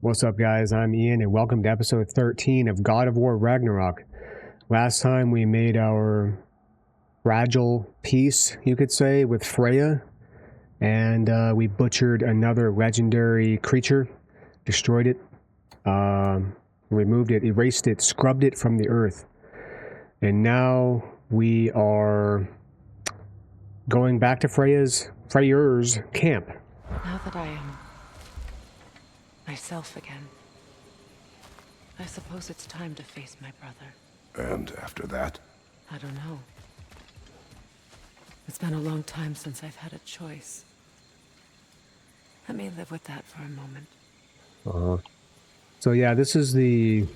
What's up, guys? I'm Ian, and welcome to episode 13 of God of War Ragnarok. Last time we made our fragile peace, you could say, with Freya, and we butchered another legendary creature, destroyed it, removed it, erased it, scrubbed it from the earth. And now we are going back to Freya's camp. Now that I am myself again, I suppose it's time to face my brother. And after that? I don't know. It's been a long time since I've had a choice. Let me live with that for a moment. So yeah, this is the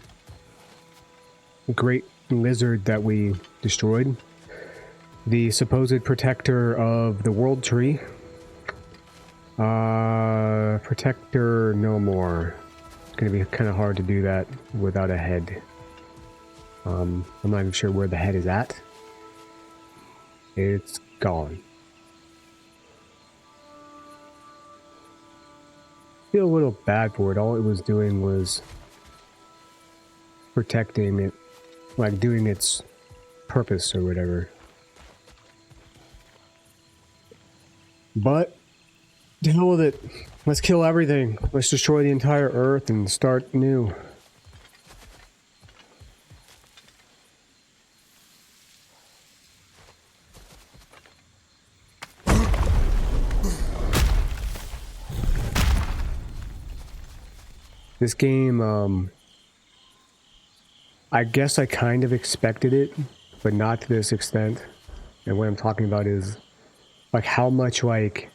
great lizard that we destroyed. The supposed protector of the world tree. Protector no more. It's gonna be kind of hard to do that without a head. I'm not even sure where the head is at. It's gone. Feel a little bad for it. All it was doing was protecting it, like doing its purpose or whatever. But to hell with it. Let's kill everything. Let's destroy the entire Earth and start new. This game, I guess I kind of expected it, but not to this extent. And what I'm talking about is like how much like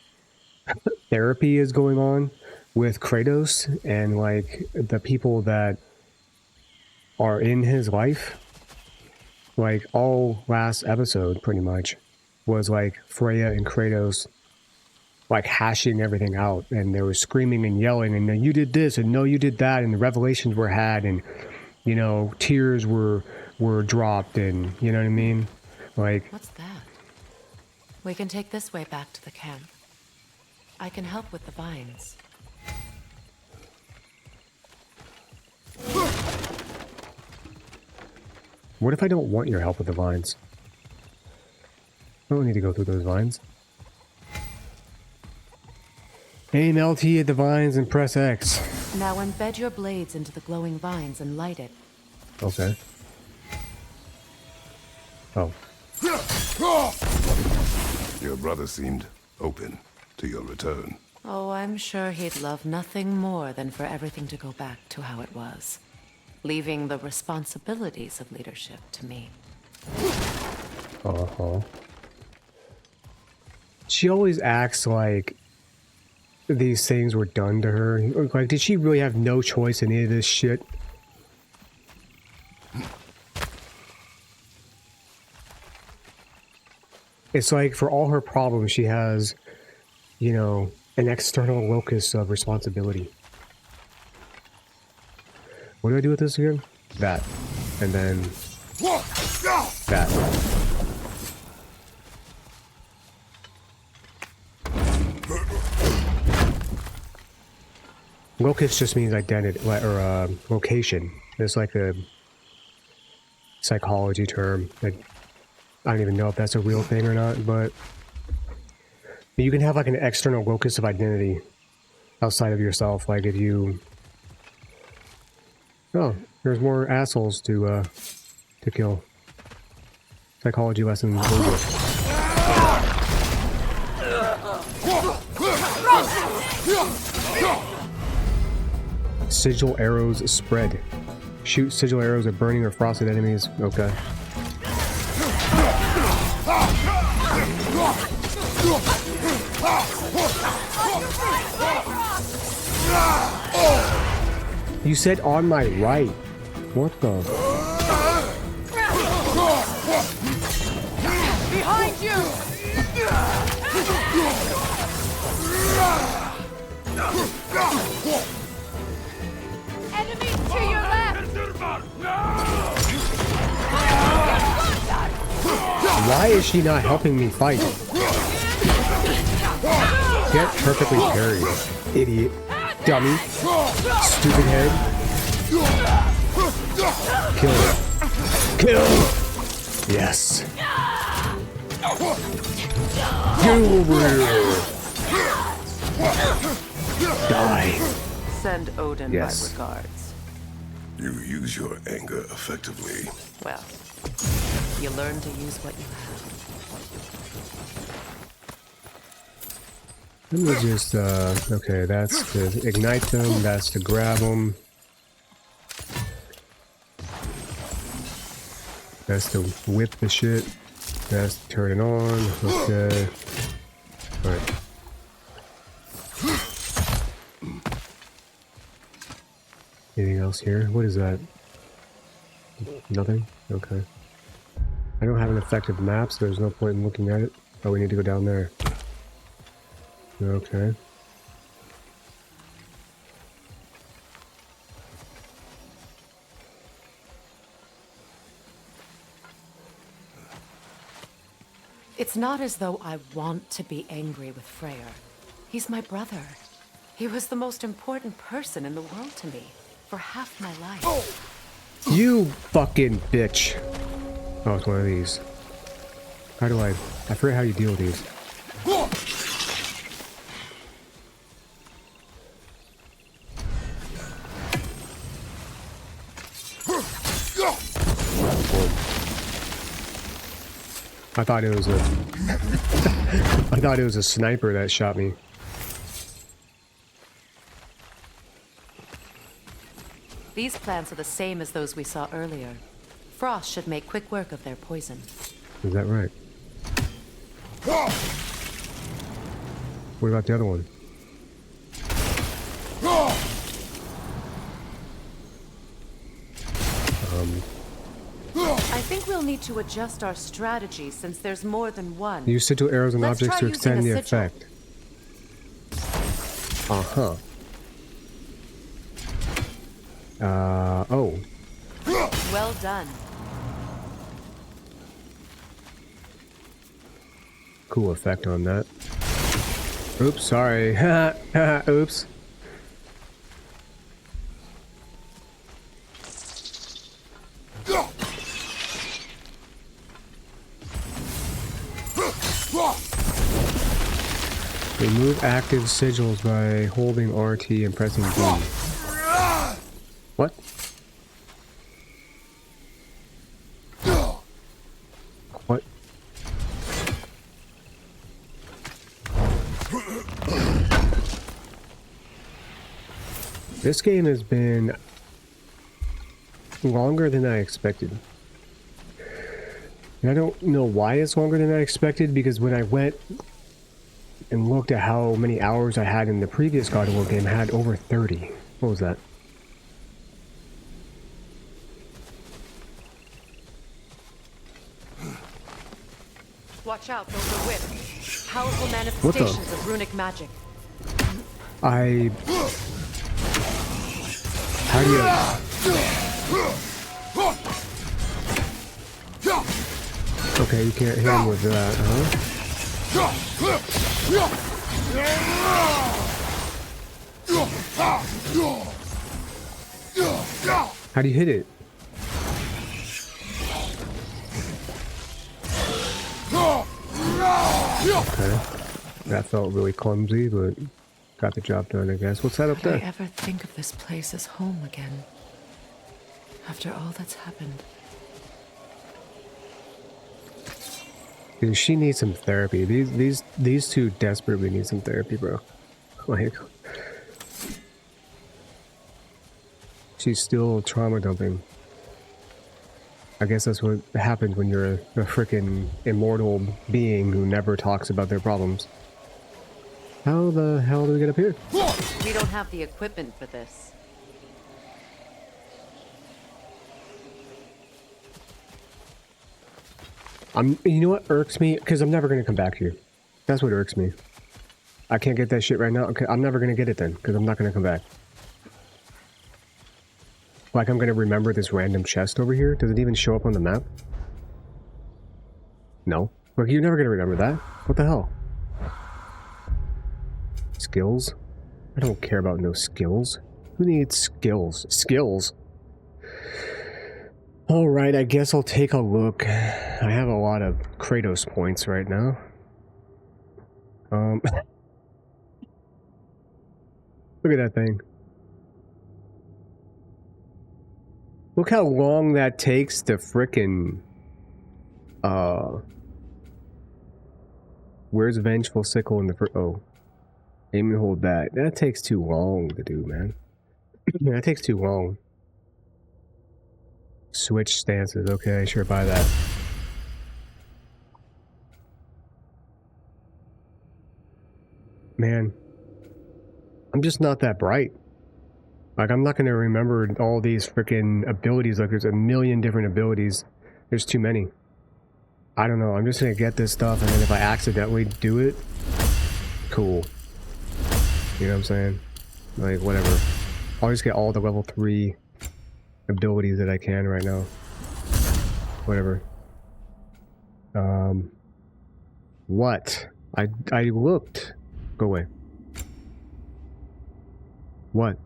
therapy is going on with Kratos and like the people that are in his life. Like all last episode pretty much was like Freya and Kratos like hashing everything out, and they were screaming and yelling, and no, you did this and no, you did that, and the revelations were had, and you know, tears were dropped, and you know what I mean? Like, what's that? We can take this way back to the camp. I can help with the vines. What if I don't want your help with the vines? I don't need to go through those vines. Aim LT at the vines and press X. Now embed your blades into the glowing vines and light it. Okay. Oh. Your brother seemed open to your return. Oh, I'm sure he'd love nothing more than for everything to go back to how it was, leaving the responsibilities of leadership to me. She always acts like these things were done to her. Like, did she really have no choice in any of this shit? It's like for all her problems, she has, you know, an external locus of responsibility. What do I do with this again? That. And then that. Locus just means identity, or location. It's like a psychology term. I don't even know if that's a real thing or not, but you can have like an external locus of identity outside of yourself. Like if you... Oh, there's more assholes to kill. Psychology lesson over. Sigil arrows spread. Shoot sigil arrows at burning or frosted enemies. Okay. You said on my right. What the? Behind you! Enemies to your left! Why is she not helping me fight? Get perfectly parried, idiot. Dummy. Stupid head. Kill it. Kill! Yes. Get over here! Die. Send Odin Yes. my regards. You use your anger effectively. Well, you learn to use what you have. Let me just, okay, that's to ignite them, that's to grab them. That's to whip the shit. That's to turn it on. Okay. Alright. Anything else here? What is that? Nothing? Okay. I don't have an effective map, so there's no point in looking at it. Oh, we need to go down there. Okay. It's not as though I want to be angry with Freyr. He's my brother. He was the most important person in the world to me for half my life. You fucking bitch. Oh, it's one of these. How do I forget how you deal with these. I thought it was a I thought it was a sniper that shot me. These plants are the same as those we saw earlier. Frost should make quick work of their poison. Is that right? What about the other one? I think we'll need to adjust our strategy since there's more than one. Use sigil arrows and Let's objects try to extend using the a sigil. effect. Uh-huh. Oh. Well done. Cool effect on that. Oops, sorry. Oops. Remove active sigils by holding RT and pressing B. What? What? This game has been longer than I expected. And I don't know why it's longer than I expected, because when I went and looked at how many hours I had in the previous God of War game, I had over 30. What was that? Watch out, those are whips. Powerful manifestations of runic magic. How do you... Okay, you can't hit him with that, huh? How do you hit it? Okay. That felt really clumsy, but got the job done, I guess. What's that up Could I there? ever think of this place as home again? After all that's happened. Dude, she needs some therapy. These two desperately need some therapy, bro. Like, she's still trauma dumping. I guess that's what happens when you're a freaking immortal being who never talks about their problems. How the hell do we get up here? We don't have the equipment for this. You know what irks me? Because I'm never going to come back here. That's what irks me. I can't get that shit right now. Okay, I'm never going to get it then, because I'm not going to come back. Like, I'm going to remember this random chest over here. Does it even show up on the map? No. Look, you're never going to remember that. What the hell? Skills? I don't care about no skills. Who needs skills? Skills? Alright, I guess I'll take a look. I have a lot of Kratos points right now. Look at that thing. Look how long that takes to frickin'... Where's Vengeful Sickle in the first... Oh. Aim and hold that. That takes too long to do, man. That takes too long. Switch stances. Okay, sure, buy that. Man. I'm just not that bright. Like, I'm not gonna remember all these freaking abilities. Like, there's a million different abilities. There's too many. I don't know. I'm just gonna get this stuff, and then if I accidentally do it, cool. You know what I'm saying? Like, whatever. I'll just get all the level 3 abilities that I can right now. Whatever. What? I looked. Go away. What?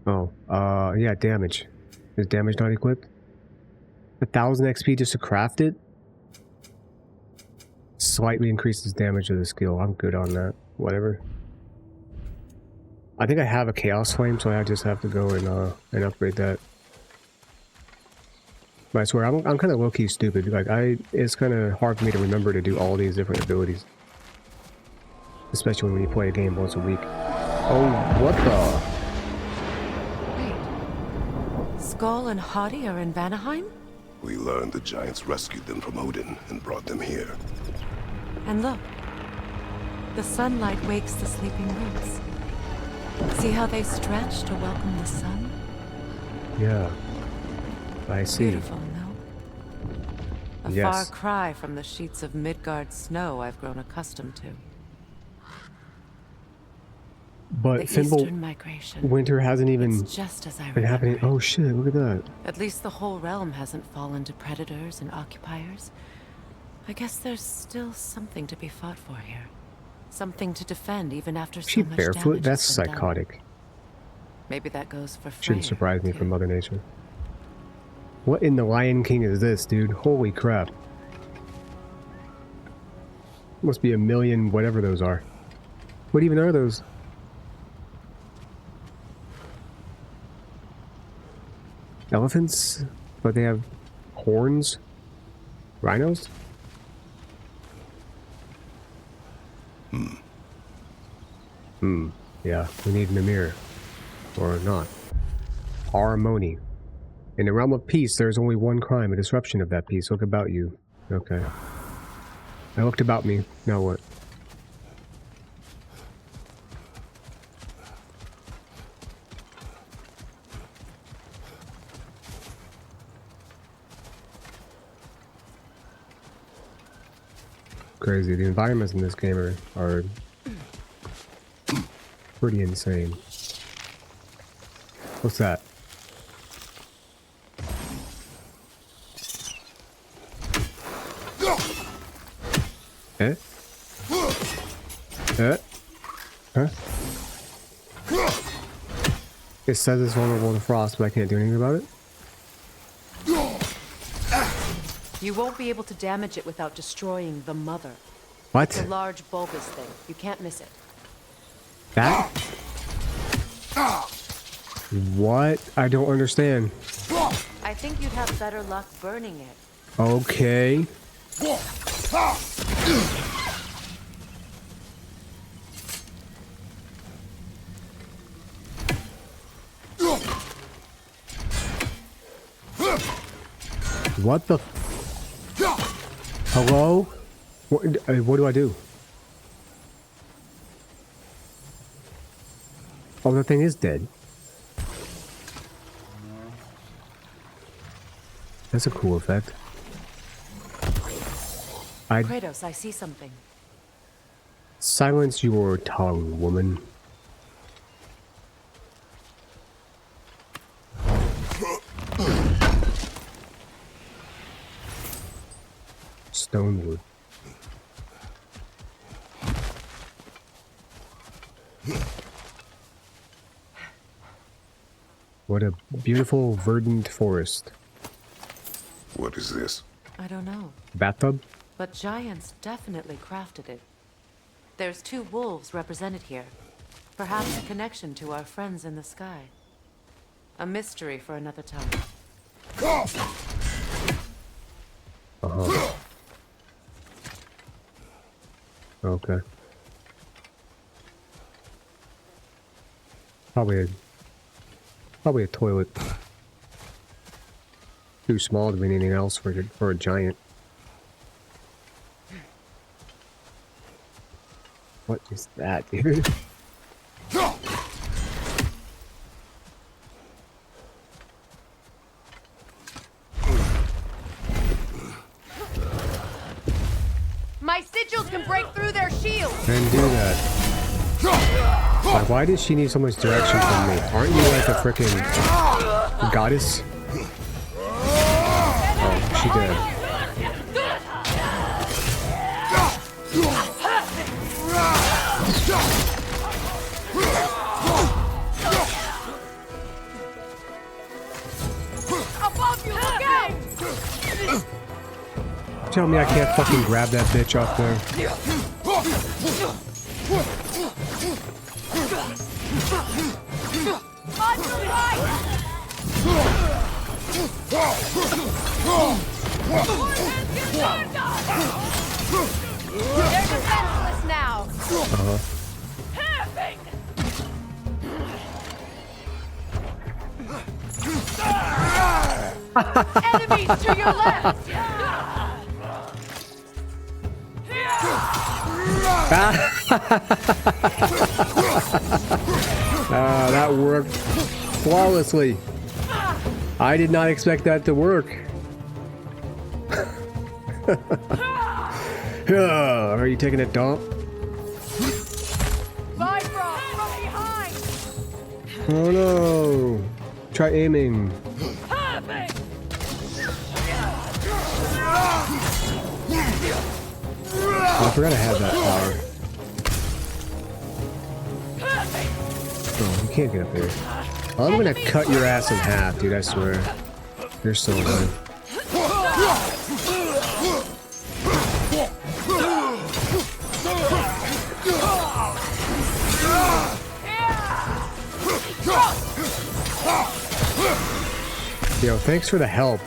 Oh, yeah, damage. Is damage not equipped? 1000 XP just to craft it? Slightly increases damage of the skill. I'm good on that. Whatever. I think I have a Chaos Flame, so I just have to go and upgrade that. But I swear, I'm kind of low-key stupid. Like, it's kind of hard for me to remember to do all these different abilities. Especially when you play a game once a week. Oh, what the? Wait. Skull and Hadi are in Vanaheim? We learned the giants rescued them from Odin and brought them here. And look. The sunlight wakes the sleeping roots. See how they stretch to welcome the sun? Yeah. I see. Beautiful, no? A Yes. far cry from the sheets of Midgard snow I've grown accustomed to. But The Thimble, Eastern migration. winter hasn't even It's just as I been happening. remember it. Oh shit, look at that. At least the whole realm hasn't fallen to predators and occupiers. I guess there's still something to be fought for here. Something to defend even after so She much barefoot? damage That's has been done. psychotic. Maybe that goes for Freya, Shouldn't surprise me too. from Mother Nature. What in the Lion King is this, dude? Holy crap. Must be a million whatever those are. What even are those? Elephants? But they have horns? Rhinos? Yeah, we need Mimir. Or not. Harmony. In the realm of peace, there is only one crime, a disruption of that peace. Look about you. Okay. I looked about me. Now what? Crazy. The environments in this game are pretty insane. What's that? Eh? Eh? Huh? It says it's vulnerable to frost, but I can't do anything about it? You won't be able to damage it without destroying the mother. What? It's a large bulbous thing. You can't miss it. That? What? I don't understand. I think you'd have better luck burning it. Okay. What the? Hello? What do I do? Oh, the thing is dead. That's a cool effect. Kratos, I see something. Silence your tongue, woman. Stonewood. What a beautiful verdant forest. What is this? I don't know, Bathtub? but giants definitely crafted it. There's 2 wolves represented here. Perhaps a connection to our friends in the sky. A mystery for another time. Uh-huh. Okay. Probably a toilet. Too small to be anything else for a giant. What is that, dude? My sigils can break through their shields! And do that. Like, why does she need so much direction from me? Aren't you like a freaking goddess? Oh, she did. Above you, look out! Tell me I can't fucking grab that bitch off there. On your right! They're defenseless now! Uh-huh. Enemies to your left! That worked flawlessly. I did not expect that to work. Are you taking a dump? Vibra from behind! Oh no! Try aiming. Oh, I forgot I had that power. Oh, you can't get up there. I'm gonna cut your ass in half, dude, I swear. You're so annoying. Yo, thanks for the help,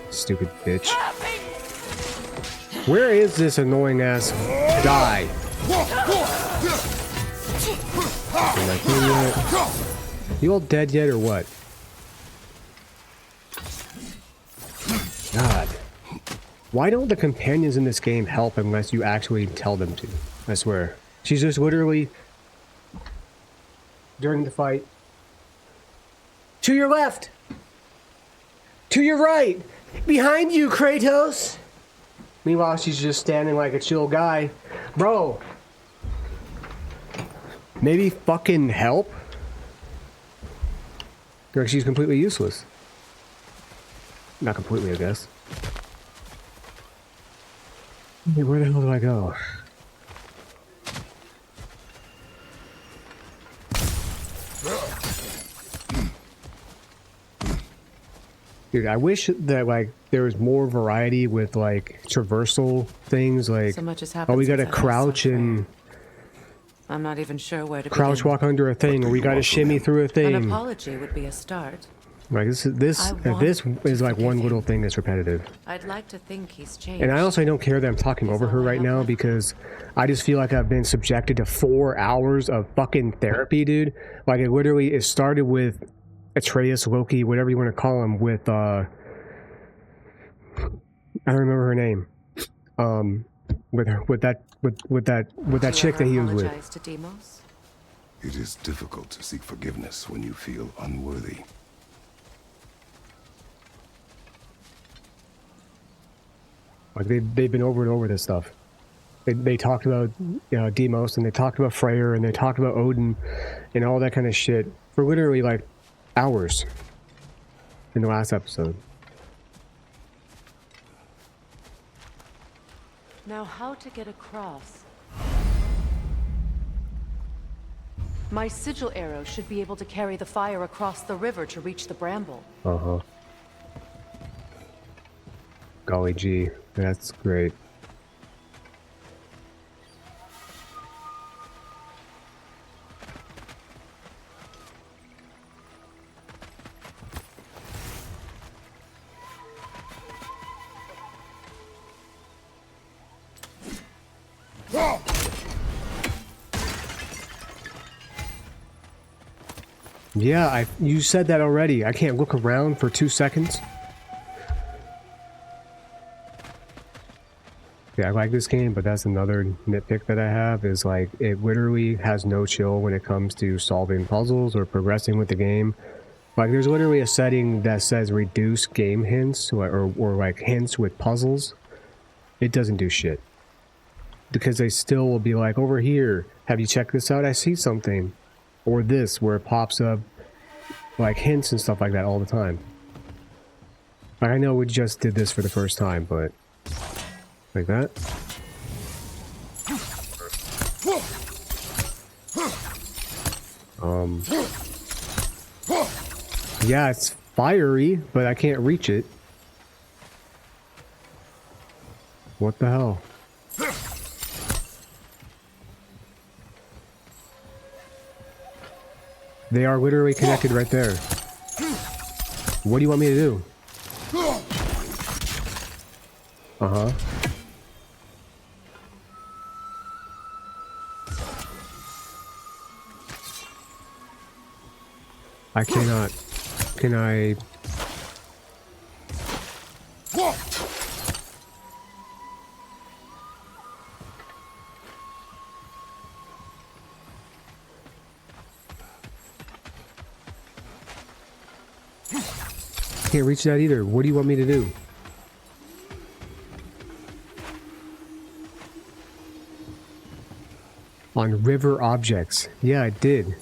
stupid bitch. Where is this annoying ass guy? Am I kidding yet? You all dead yet or what? God. Why don't the companions in this game help unless you actually tell them to? I swear. She's just literally during the fight. To your left! To your right! Behind you, Kratos! Meanwhile, she's just standing like a chill guy. Bro! Maybe fucking help? Or she's completely useless. Not completely, I guess. Hey, where the hell do I go? Dude, I wish that, like, there was more variety with, like, traversal things, like, So much has oh, happened we gotta since I last crouch saw and I'm not even sure where to crouch begin. walk under a thing, or we gotta shimmy through a An thing. apology would be a start. Like, this I is want like to one forgive little him. thing that's repetitive. I'd like to think he's changed. And I also don't care that I'm talking over her right now because I just feel like I've been subjected to 4 hours of fucking therapy, dude. Like, it started with Atreus, Loki, whatever you want to call him, with I don't remember her name. With that chick that he was with. Apologize to Deimos? It is difficult to seek forgiveness when you feel unworthy. Like, they've been over and over this stuff. They talked about Deimos, and they talked about Freyr, and they talked about Odin, and all that kind of shit for literally like hours in the last episode. Now, how to get across? My sigil arrow should be able to carry the fire across the river to reach the bramble. Uh-huh. Golly gee, that's great. Yeah, you said that already. I can't look around for 2 seconds. Yeah, I like this game, but that's another nitpick that I have, is like, it literally has no chill when it comes to solving puzzles or progressing with the game. Like, there's literally a setting that says reduce game hints, or like hints with puzzles. It doesn't do shit. Because they still will be like, over here, have you checked this out? I see something. Or this, where it pops up like hints and stuff like that all the time. Like, I know we just did this for the first time, but like that. Yeah, it's fiery, but I can't reach it. What the hell? They are literally connected right there. What do you want me to do? Uh-huh. I cannot. Can I... Can't reach that either. What do you want me to do? On river objects. Yeah, I did.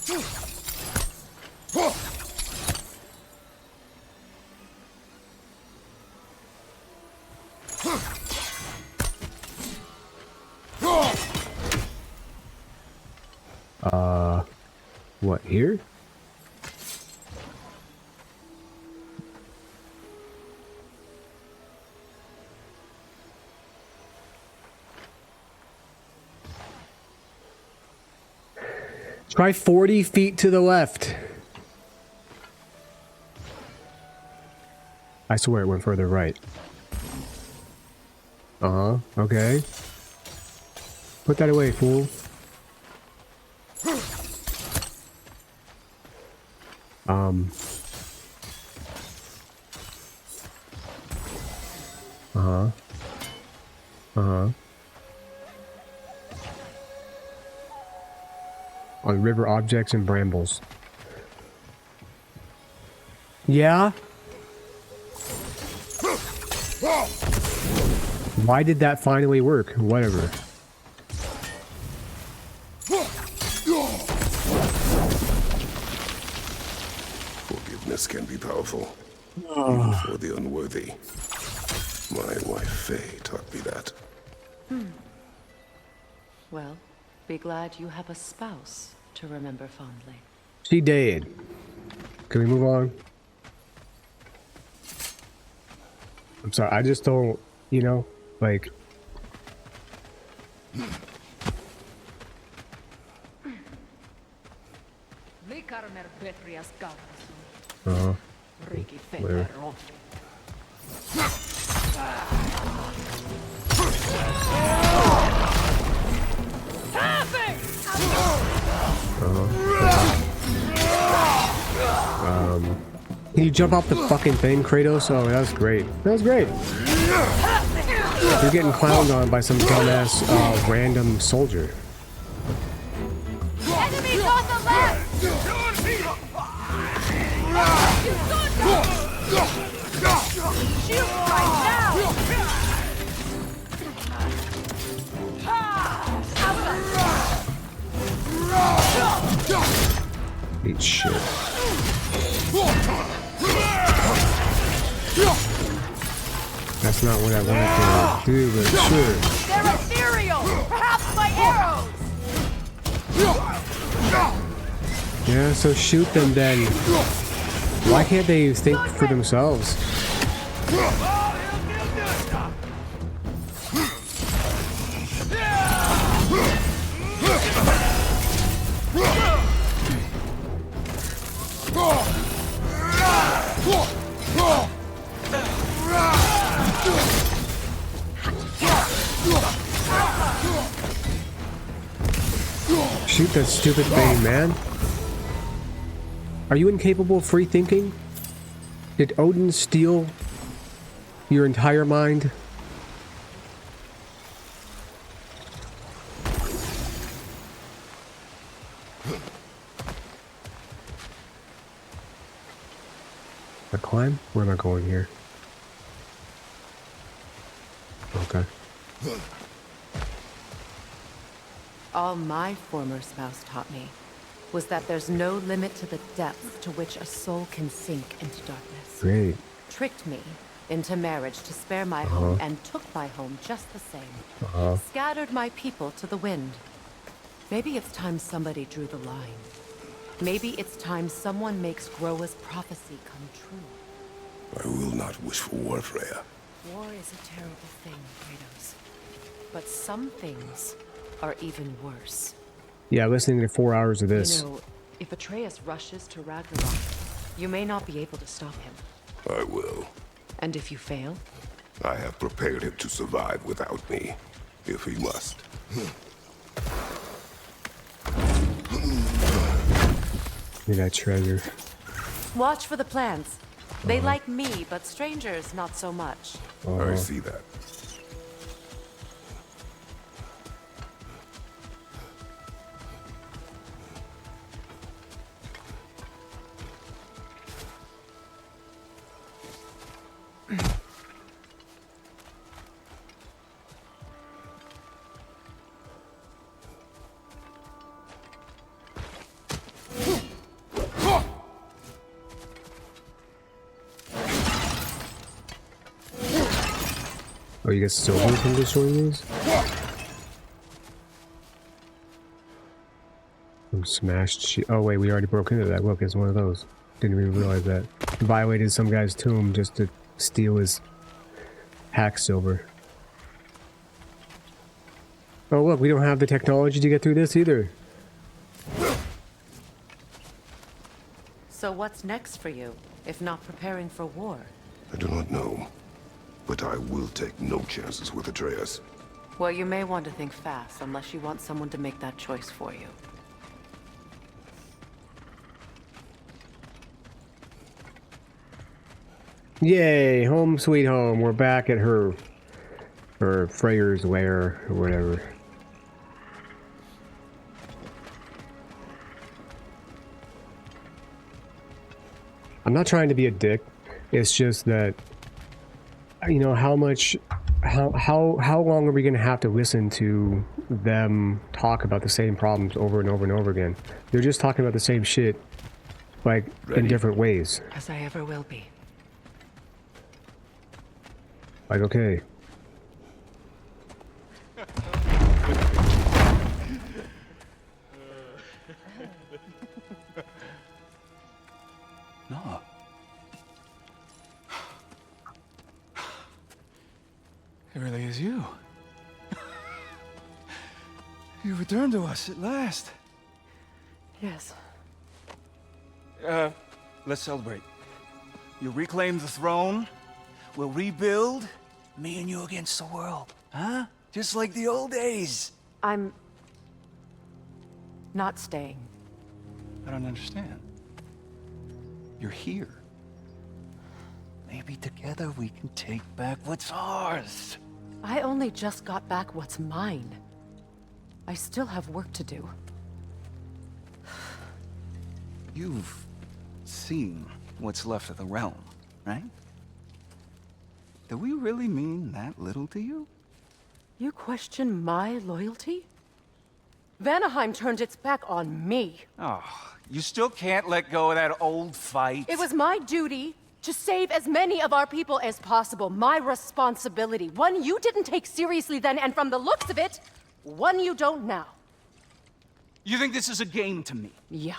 What, here? Try 40 feet to the left. I swear it went further right. Uh-huh. Okay. Put that away, fool. Uh-huh. Uh-huh. On river objects and brambles. Yeah? Why did that finally work? Whatever. Forgiveness can be powerful, even for the unworthy. My wife Faye taught me that. Well, be glad you have a spouse to remember fondly. She did. Can we move on? I'm sorry, I just don't, you know, like... Uh-huh. Where? Can you jump off the fucking thing, Kratos? Oh, that was great. That was great. You're getting clowned on by some dumbass, random soldier. Enemies on the left! Shoot right now! Eat shit. That's not what I wanted to do, but sure. They're ethereal! Perhaps my arrows! Yeah, so shoot them then. Why can't they think for themselves? Shoot that stupid thing, man. Are you incapable of free thinking? Did Odin steal your entire mind? I climb? Where am I going here? Okay. All my former spouse taught me was that there's no limit to the depths to which a soul can sink into darkness. Great. Tricked me into marriage to spare my home and took my home just the same. Scattered my people to the wind. Maybe it's time somebody drew the line. Maybe it's time someone makes Groa's prophecy come true. I will not wish for war, Freya. War is a terrible thing, Kratos. But some things are even worse. Yeah, listening to 4 hours of this. You know, if Atreus rushes to Ragnarok, you may not be able to stop him. I will. And if you fail? I have prepared him to survive without me, if he must. Look at that treasure. Watch for the plants. They like me, but strangers not so much. I see that. Oh, you get silver from destroying these? Some smashed sheet. Oh wait, we already broke into that. Look, it's one of those. Didn't even realize that. Violated some guy's tomb just to steal his hack silver. Oh look, we don't have the technology to get through this either. So what's next for you, if not preparing for war? I do not know, but I will take no chances with Atreus. Well, you may want to think fast, unless you want someone to make that choice for you. Yay, home sweet home. We're back at her Freya's lair or whatever. I'm not trying to be a dick. It's just that, you know, how long are we going to have to listen to them talk about the same problems over and over and over again? They're just talking about the same shit, like, in different ways. As I ever will be. Like, okay. No. It really is you. You returned to us at last. Yes. Let's celebrate. You reclaim the throne. We'll rebuild. Me and you against the world. Huh? Just like the old days. I'm not staying. I don't understand. You're here. Maybe together we can take back what's ours. I only just got back what's mine. I still have work to do. You've seen what's left of the realm, right? Do we really mean that little to you? You question my loyalty? Vanaheim turned its back on me. Oh, you still can't let go of that old fight? It was my duty to save as many of our people as possible. My responsibility. One you didn't take seriously then, and from the looks of it, one you don't now. You think this is a game to me? Yeah.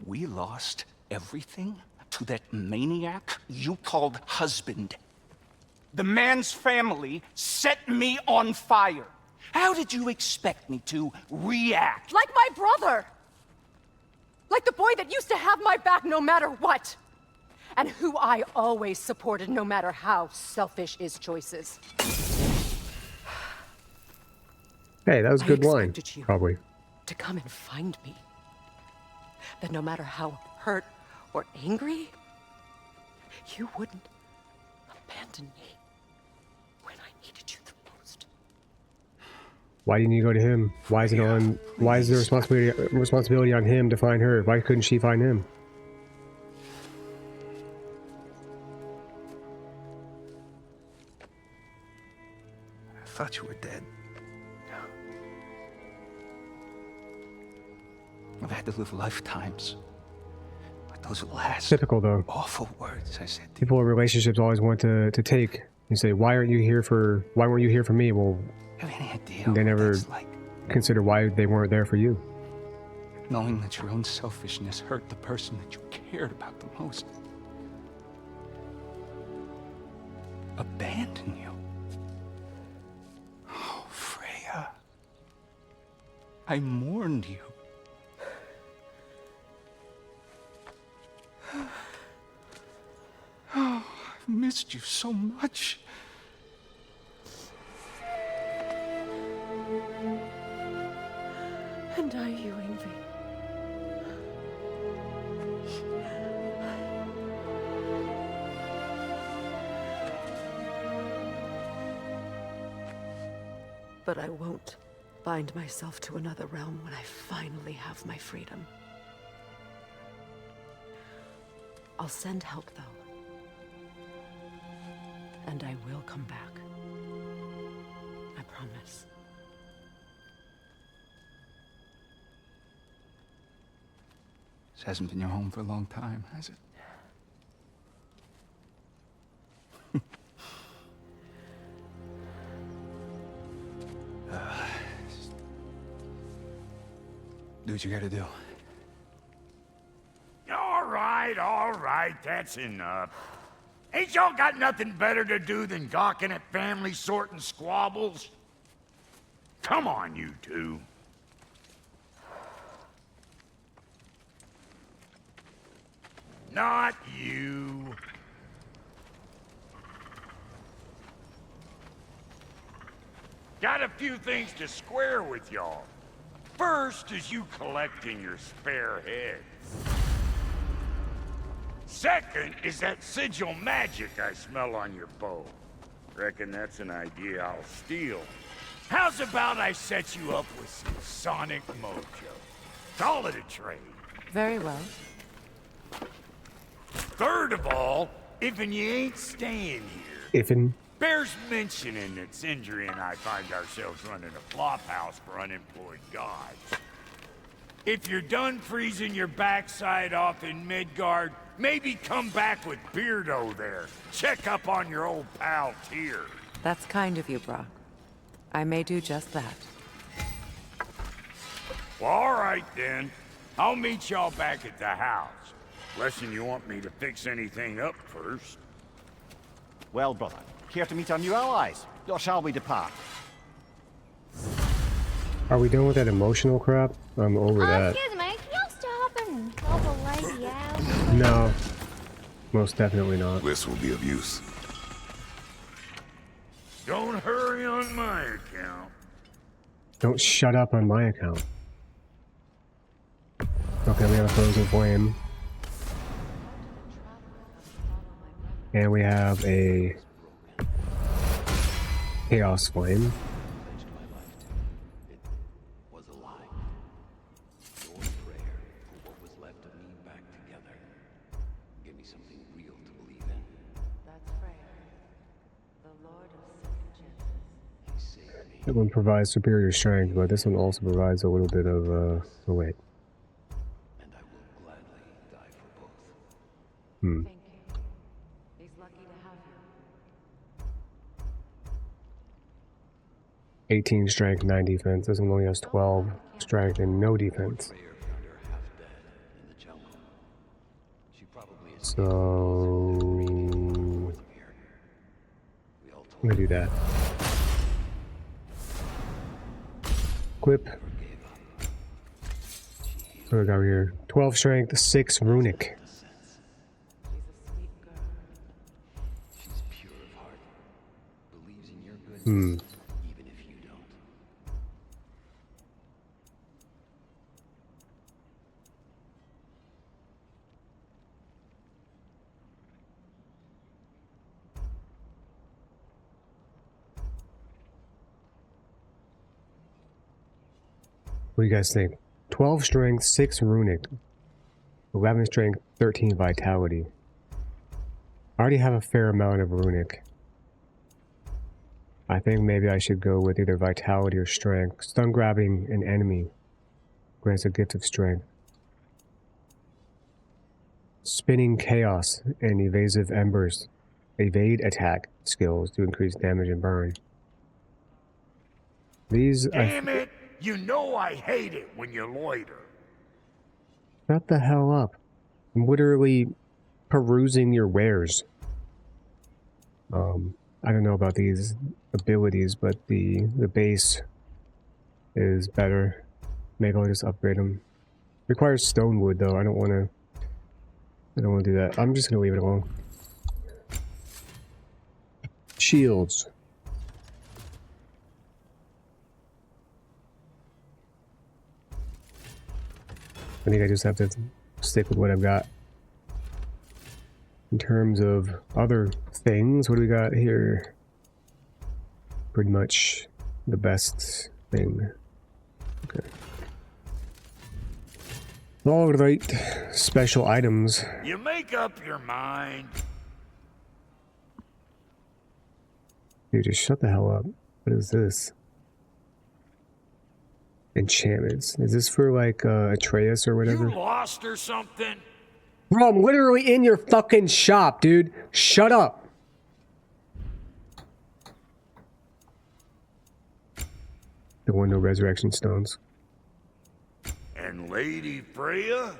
We lost everything to that maniac you called husband. The man's family set me on fire. How did you expect me to react? Like my brother! Like the boy that used to have my back no matter what! And who I always supported no matter how selfish his choices. Hey, that was a good line. expected you. Probably. To come and find me. That no matter how hurt or angry, you wouldn't abandon me when I needed you the most. Why didn't you go to him? Why is it on? Why is the responsibility on him to find her? Why couldn't she find him? I thought you were dead. I've had to live lifetimes. But those last Typical though. awful words I said to People in relationships always want to take. You say, why weren't you here for me? Well, you. Have any idea they what never that's like? consider why they weren't there for you. Knowing that your own selfishness hurt the person that you cared about the most. Abandon you. Oh, Freya. I mourned you. Oh, I've missed you so much. And are you, Ingvi? But I won't bind myself to another realm when I finally have my freedom. I'll send help, though. And I will come back. I promise. This hasn't been your home for a long time, has it? Do what you gotta do. All right, that's enough. Ain't y'all got nothing better to do than gawking at family sorting squabbles? Come on, you two. Not you. Got a few things to square with y'all. First is you collecting your spare heads. Second is that sigil magic I smell on your bow. Reckon that's an idea I'll steal. How's about I set you up with some sonic mojo? Call it a trade. Very well. Third of all, if'n you ain't staying here, Ifin. bears mentioning that Sindri and I find ourselves running a flop house for unemployed gods. If you're done freezing your backside off in Midgard, maybe come back with Beardo there. Check up on your old pal Tyr. That's kind of you, Brock. I may do just that. Well, all right then. I'll meet y'all back at the house. Less'n you want me to fix anything up first. Well, brother, care to meet our new allies? Or shall we depart? Are we done with that emotional crap? I'm over that. Excuse me, can y'all stop and help a lady out? No. Most definitely not. This will be of use. Don't hurry on my account. Don't shut up on my account. Okay, we have a frozen flame. And we have a chaos flame. Was a lie. Your prayer for what was left of me back together. Give me something real to believe in. That's Freya, the Lord of Silk He saved me. That one provides superior strength, but this one also provides a little bit of, oh wait. And I will gladly die for both. Hmm. Thank you. He's lucky to have you. 18 strength, 9 defense. This one only has 12 strength and no defense. Prayer found her half dead in the jungle. So I'm gonna do that. Equip. What do we got here? 12 strength, 6 runic. She's pure of heart. Believes in your goodness, even if you don't. What do you guys think? 12 strength, 6 runic, 11 strength, 13 vitality. I already have a fair amount of runic. I think maybe I should go with either vitality or strength. Stun grabbing an enemy grants a gift of strength. Spinning chaos and evasive embers. Evade attack skills to increase damage and burn. These Damn it! You know I hate it when you loiter. Shut the hell up. I'm literally perusing your wares. I don't know about these abilities, but the base is better. Maybe I'll just upgrade them. Requires stone wood though. I don't want to do that. I'm just gonna leave it alone. Shields. I think I just have to stick with what I've got. In terms of other things, what do we got here? Pretty much the best thing. Okay. Alright. Special items. You make up your mind. Dude, just shut the hell up. What is this? Enchantments. Is this for like Atreus or whatever? You lost or something? Bro, I'm literally in your fucking shop, dude. Shut up. There were no resurrection stones. And Lady Freya?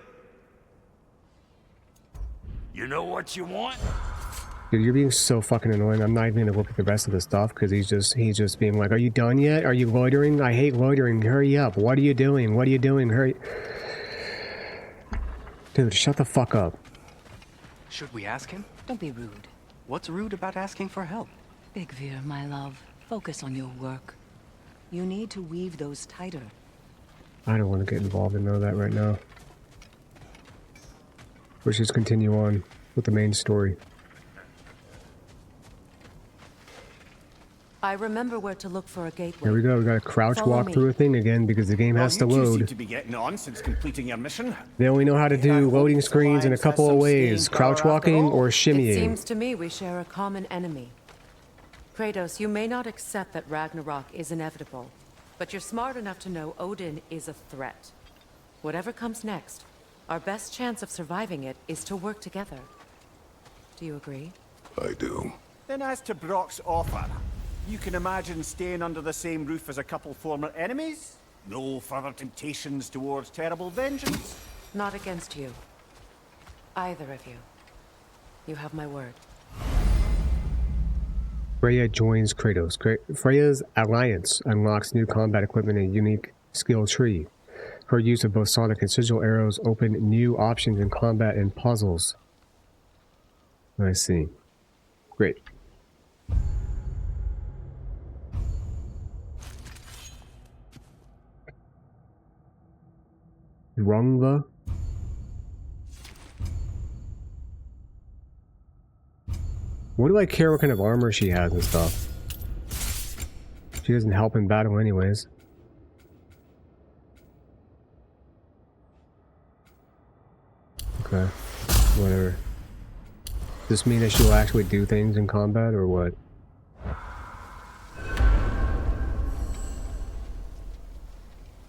You know what you want? Dude, you're being so fucking annoying. I'm not even gonna look at the rest of the stuff because he's just being like, "Are you done yet? Are you loitering? I hate loitering. Hurry up. What are you doing? What are you doing? Hurry." Dude, shut the fuck up. Should we ask him? Don't be rude. What's rude about asking for help? Big Veer, my love. Focus on your work. You need to weave those tighter. I don't want to get involved in none of that right now. Let's just continue on with the main story. I remember where to look for a gateway. Here we go. We got to crouch Follow walk me. through a thing again because the game has to You two seem load. to be getting on since completing your mission. They only know how to do loading screens in a couple of ways. Crouch walking or It shimmying. seems to me we share a common enemy. Kratos, you may not accept that Ragnarok is inevitable, but you're smart enough to know Odin is a threat. Whatever comes next, our best chance of surviving it is to work together. Do you agree? I do. Then as to Brock's offer, you can imagine staying under the same roof as a couple former enemies? No further temptations towards terrible vengeance? Not against you. Either of you. You have my word. Freya joins Kratos. Freya's alliance unlocks new combat equipment and a unique skill tree. Her use of both sonic and sigil arrows open new options in combat and puzzles. I see. Great. Rungva. What do I care what kind of armor she has and stuff? She doesn't help in battle anyways. Okay. Whatever. Does this mean that she'll actually do things in combat or what?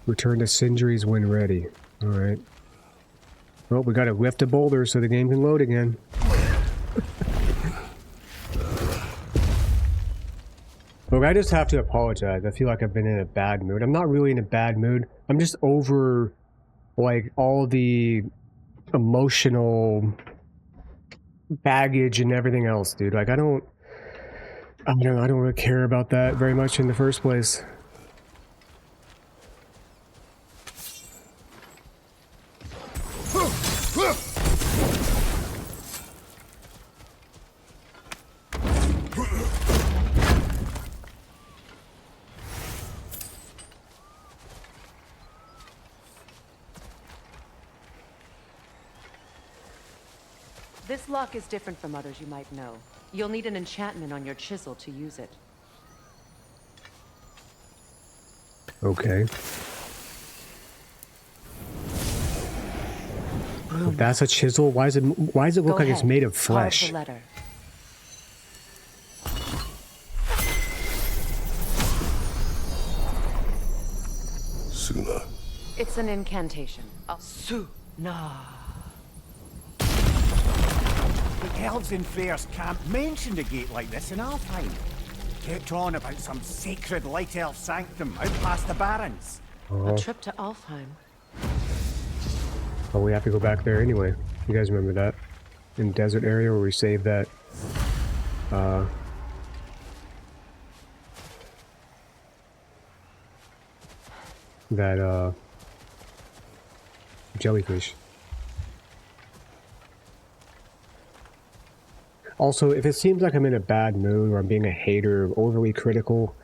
Return to Sindri's when ready. Alright. Well, we gotta lift a boulder so the game can load again. Look, I just have to apologize. I feel like I've been in a bad mood. I'm not really in a bad mood. I'm just over, like, all the emotional baggage and everything else, dude. Like, I don't really care about that very much in the first place. This lock is different from others you might know. You'll need an enchantment on your chisel to use it. Okay. If that's a chisel, why does it look like it's made of flesh? Carve the letter. Suna. It's an incantation. Nah. The elves in Freya's camp mentioned a gate like this in Alfheim. Kept on about some sacred light elf sanctum out past the barrens. Oh. A trip to Alfheim. Oh, we have to go back there anyway. You guys remember that? In desert area where we saved that jellyfish. Also, if it seems like I'm in a bad mood or I'm being a hater or overly critical,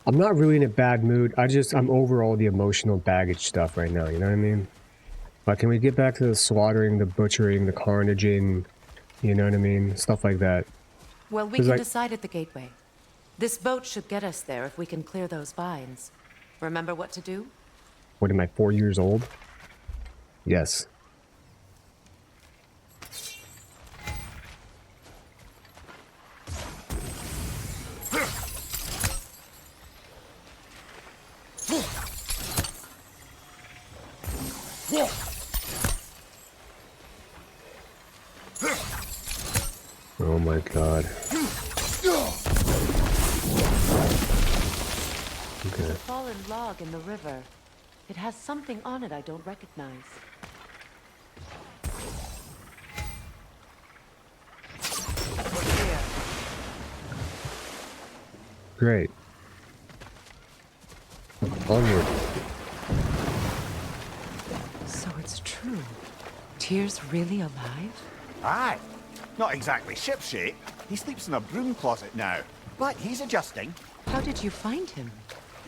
I'm not really in a bad mood. I'm over all the emotional baggage stuff right now, you know what I mean? Like, can we get back to the slaughtering, the butchering, the carnaging, you know what I mean? Stuff like that. Well, we can decide at the gateway. This boat should get us there if we can clear those vines. Remember what to do? What am I, 4 years old? Yes. Oh my god. Okay. There's a fallen log in the river. It has something on it I don't recognize. What's here? Great. Onward. So it's true. Tyr's really alive? Aye. Not exactly shipshape. He sleeps in a broom closet now. But he's adjusting. How did you find him?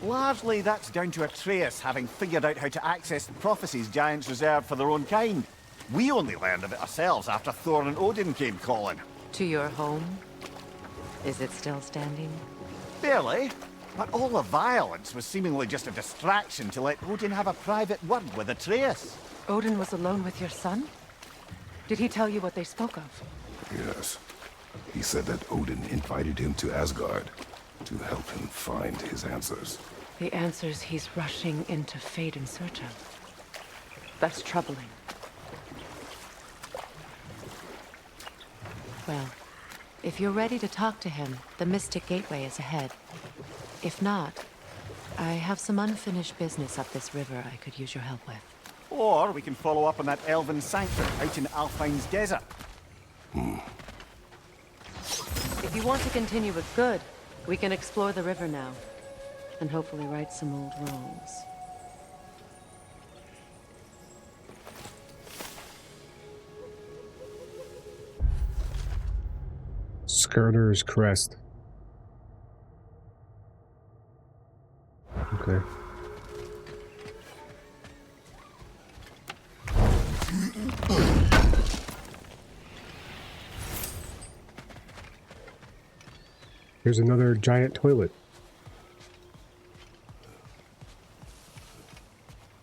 Largely that's down to Atreus having figured out how to access the prophecies giants reserved for their own kind. We only learned of it ourselves after Thor and Odin came calling. To your home? Is it still standing? Barely. But all the violence was seemingly just a distraction to let Odin have a private word with Atreus. Odin was alone with your son? Did he tell you what they spoke of? Yes. He said that Odin invited him to Asgard to help him find his answers. The answers he's rushing into fate in search of. That's troubling. Well, if you're ready to talk to him, the Mystic Gateway is ahead. If not, I have some unfinished business up this river I could use your help with. Or we can follow up on that elven sanctum out in Alfheim's desert. If you want to continue with good, we can explore the river now. And hopefully right some old wrongs. Skirter's Crest. Okay. Here's another giant toilet.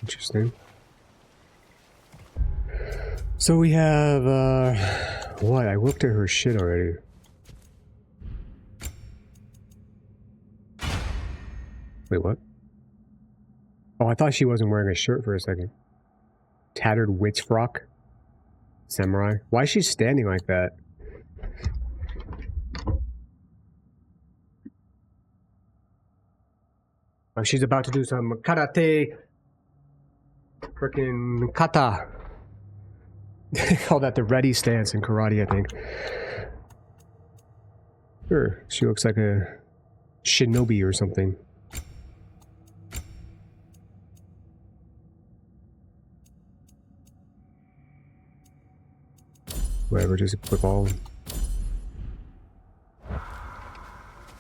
Interesting. So we have, what? I looked at her shit already. Wait, what? Oh, I thought she wasn't wearing a shirt for a second. Tattered witch frock? Samurai? Why is she standing like that? Oh, she's about to do some karate. Freaking kata. They call that the ready stance in karate, I think. Sure, she looks like a shinobi or something. Whatever, just equip all of them.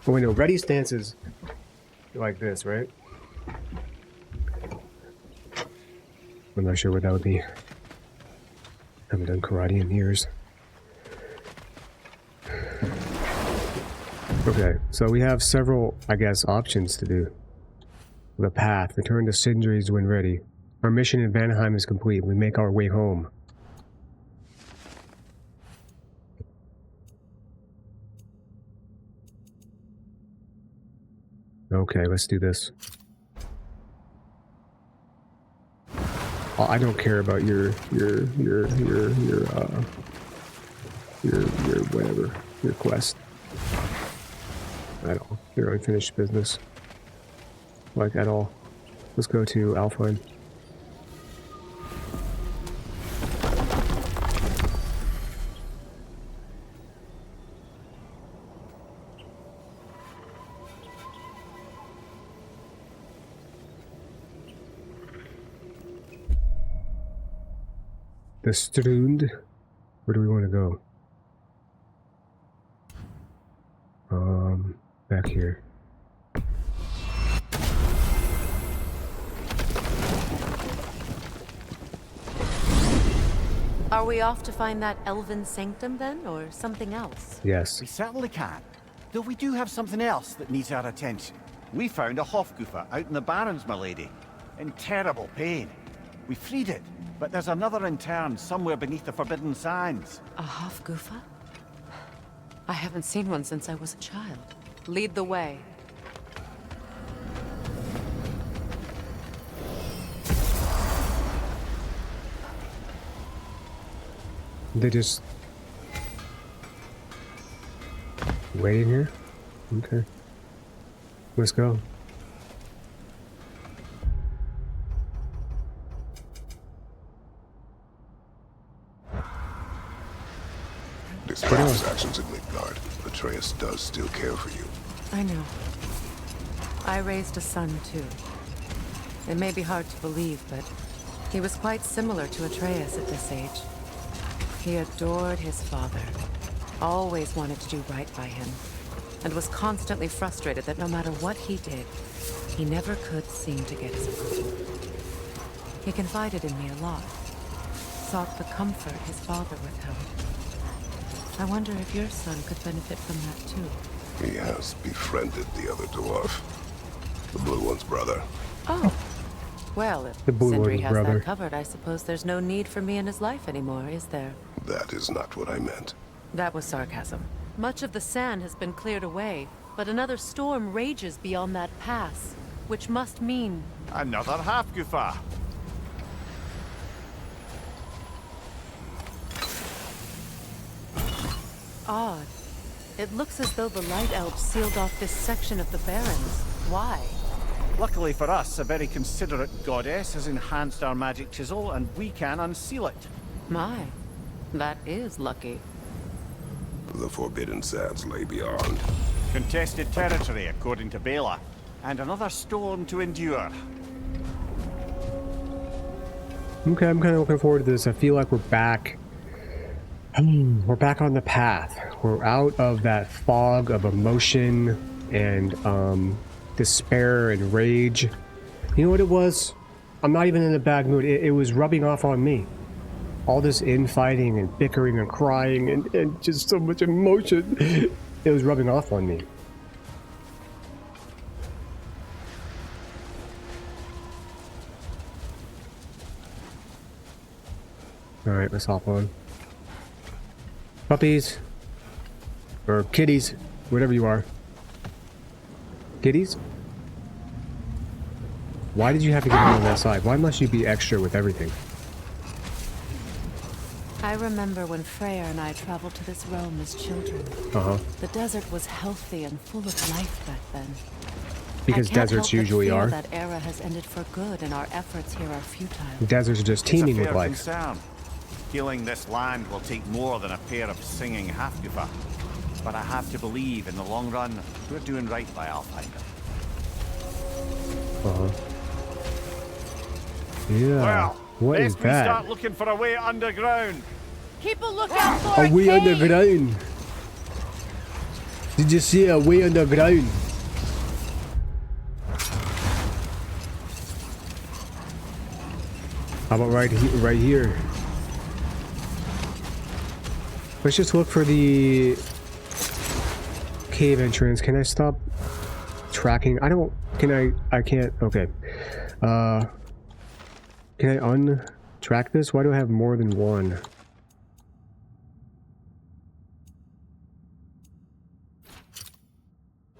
Oh wait, no, ready stance is like this, right? I'm not sure what that would be. Haven't done karate in years. Okay, so we have several, I guess, options to do. The path. Return to Sindri's when ready. Our mission in Vanheim is complete. We make our way home. Okay, let's do this. Oh, I don't care about your whatever, your quest. At all. Your unfinished business. Like, at all. Let's go to Alfheim. The Strund. Where do we want to go? Back here. Are we off to find that elven sanctum then, or something else? Yes. We certainly can. Though we do have something else that needs our attention. We found a Hofgufa out in the Barrens, my lady. In terrible pain. We freed it, but there's another intern somewhere beneath the Forbidden Sands. A Hofgufa? I haven't seen one since I was a child. Lead the way. They just wait in here? Okay. Let's go. Despite his actions in Midgard, Atreus does still care for you. I know. I raised a son, too. It may be hard to believe, but he was quite similar to Atreus at this age. He adored his father, always wanted to do right by him, and was constantly frustrated that no matter what he did, he never could seem to get his approval. He confided in me a lot, sought the comfort his father withheld. I wonder if your son could benefit from that too. He has befriended the other dwarf. The blue one's brother. Oh. Well, if The blue Sindri one's has brother. that covered, I suppose there's no need for me in his life anymore, is there? That is not what I meant. That was sarcasm. Much of the sand has been cleared away, but another storm rages beyond that pass, which must mean... Another Hofgufa. odd. It looks as though the Light Elves sealed off this section of the Barrens. Why? Luckily for us, a very considerate goddess has enhanced our magic chisel, and we can unseal it. My, that is lucky. The Forbidden Sands lay beyond. Contested territory, according to Bela. And another storm to endure. Okay, I'm kind of looking forward to this. I feel like we're back. We're back on the path. We're out of that fog of emotion and despair and rage. You know what it was? I'm not even in a bad mood. It was rubbing off on me. All this infighting and bickering and crying and just so much emotion. It was rubbing off on me. Alright, let's hop on. Puppies. Or kitties. Whatever you are. Kitties? Why did you have to get on that side? Why must you be extra with everything? I remember when Freya and I traveled to this realm as children. The desert was healthy and full of life back then. Because deserts usually are. That era has ended for good and our efforts here are futile. Deserts are just teeming with life. Concern. Healing this land will take more than a pair of singing Hafgufa. But I have to believe in the long run, we're doing right by Alfheim. Yeah. Well, What is best we that? start looking for a way underground. Keep a lookout for A way underground. Did you see a way underground? How about right here? Let's just look for the cave entrance. Can I stop tracking? I can't. Okay. Can I untrack this? Why do I have more than one?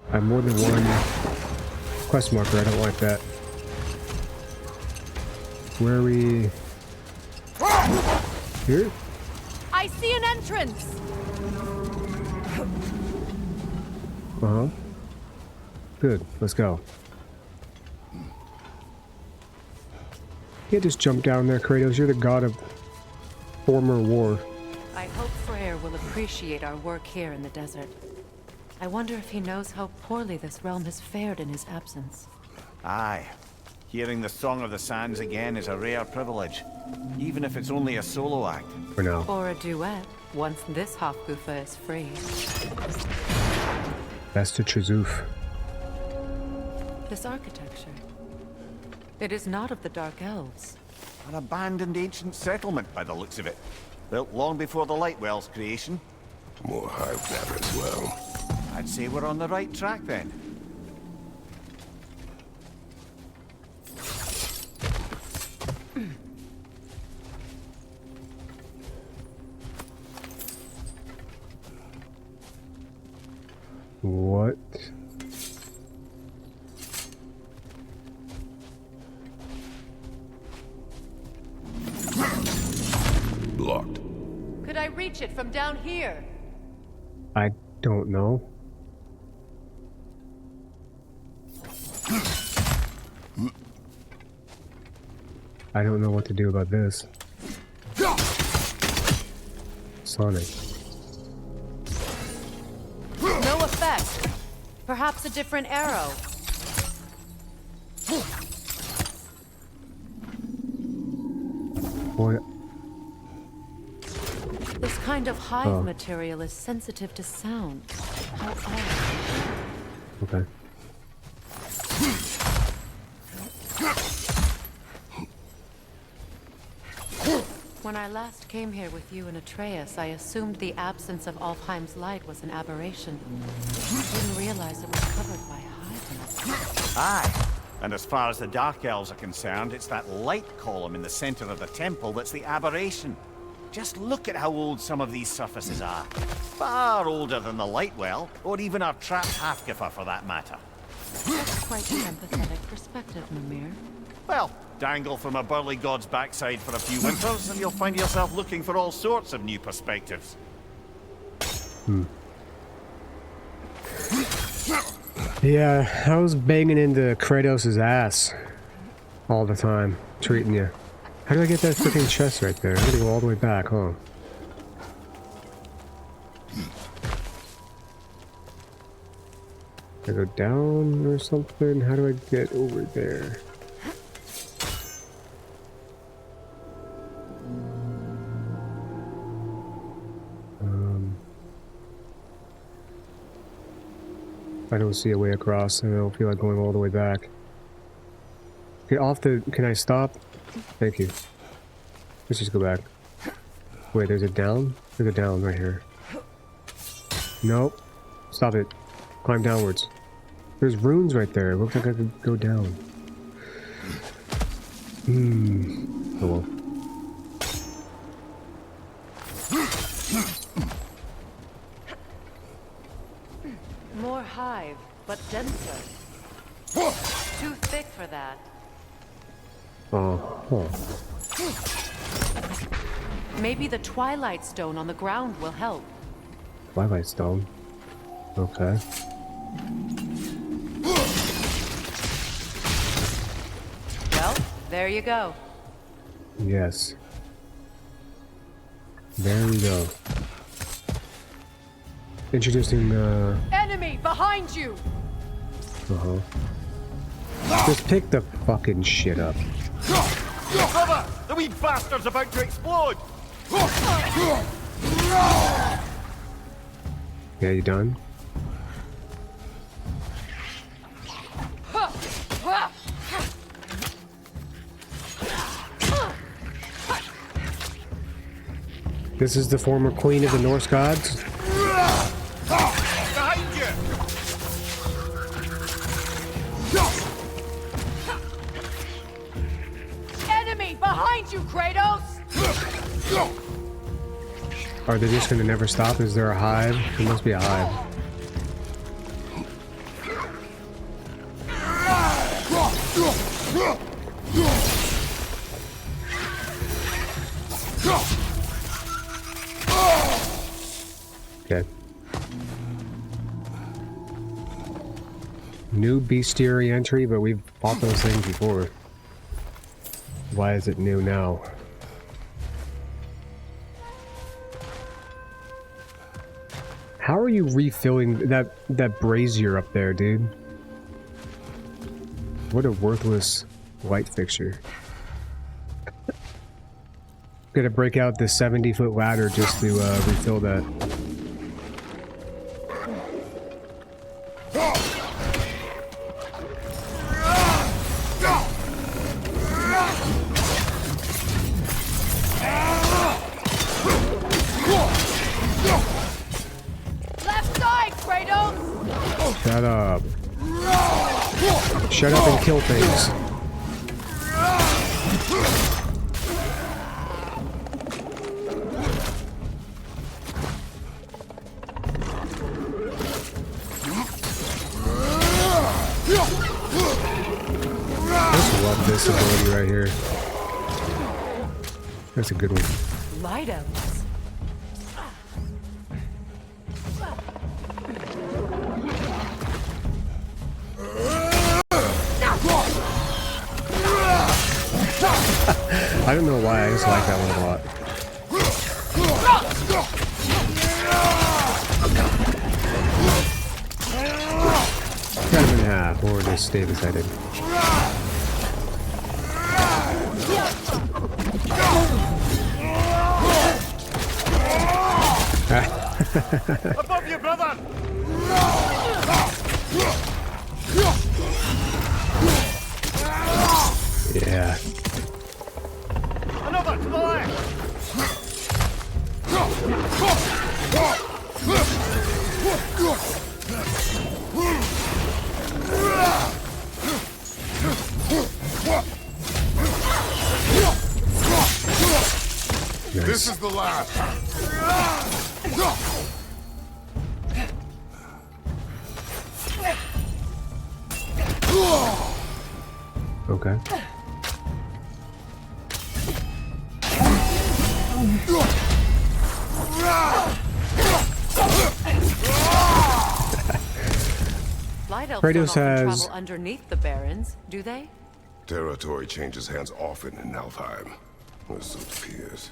I have more than one quest marker. I don't like that. Where are we? Here? I see an entrance. Good. Let's go. You can't just jump down there, Kratos. You're the god of former war. I hope Freyr will appreciate our work here in the desert. I wonder if he knows how poorly this realm has fared in his absence. Aye. Hearing the Song of the Sands again is a rare privilege, even if it's only a solo act. For now. Or a duet, once this Hofgufa is free. Best to Chazoof. This architecture. It is not of the Dark Elves. An abandoned ancient settlement by the looks of it. Built long before the Lightwell's creation. More hive there as well. I'd say we're on the right track then. What? Blocked. Could I reach it from down here? I don't know. I don't know what to do about this. Sonic. No effect. Perhaps a different arrow. What? This kind of hive material is sensitive to sound. How odd. Okay. When I last came here with you and Atreus, I assumed the absence of Alfheim's light was an aberration. I didn't realize it was covered by hive. Aye. And as far as the Dark Elves are concerned, it's that light column in the center of the temple that's the aberration. Just look at how old some of these surfaces are. Far older than the Lightwell, or even our trapped Hafgufa for that matter. That's quite an empathetic perspective, Mimir. Well, dangle from a burly god's backside for a few winters, and you'll find yourself looking for all sorts of new perspectives. Yeah, I was banging into Kratos' ass all the time, treating you. How do I get that freaking chest right there? I gotta go all the way back, huh? I go down or something? How do I get over there? I don't see a way across, and I don't feel like going all the way back. Get off the... Can I stop? Thank you. Let's just go back. Wait, there's a down? There's a down right here. Nope. Stop it. Climb downwards. There's runes right there. It looks like I could go down. Oh well. More hive, but denser. Too thick for that. Maybe the Twilight Stone on the ground will help. Twilight Stone. Okay. Well, there you go. Yes. There we go. Introducing Enemy behind you! Just pick the fucking shit up. Cover! The wee bastard's about to explode! Yeah, you done? This is the former queen of the Norse gods? Behind you! Enemy behind you, Kratos! Are they just gonna never stop? Is there a hive? There must be a hive. Okay. New bestiary entry, but we've fought those things before. Why is it new now? How are you refilling that brazier up there, dude? What a worthless light fixture. Gotta break out the 70-foot ladder just to refill that. Shut up. Shut up and kill things. I just love this ability right here. That's a good one. Light elves. I don't know why, I just like that one a lot. Cut him in half, or just stay beside him. Above you, brother! Yeah. Another to the left! Nice. This is the last. Okay. Light elves Kratos don't often has- travel underneath the barrens, do they? Territory changes hands often in Alfheim. Or so it appears.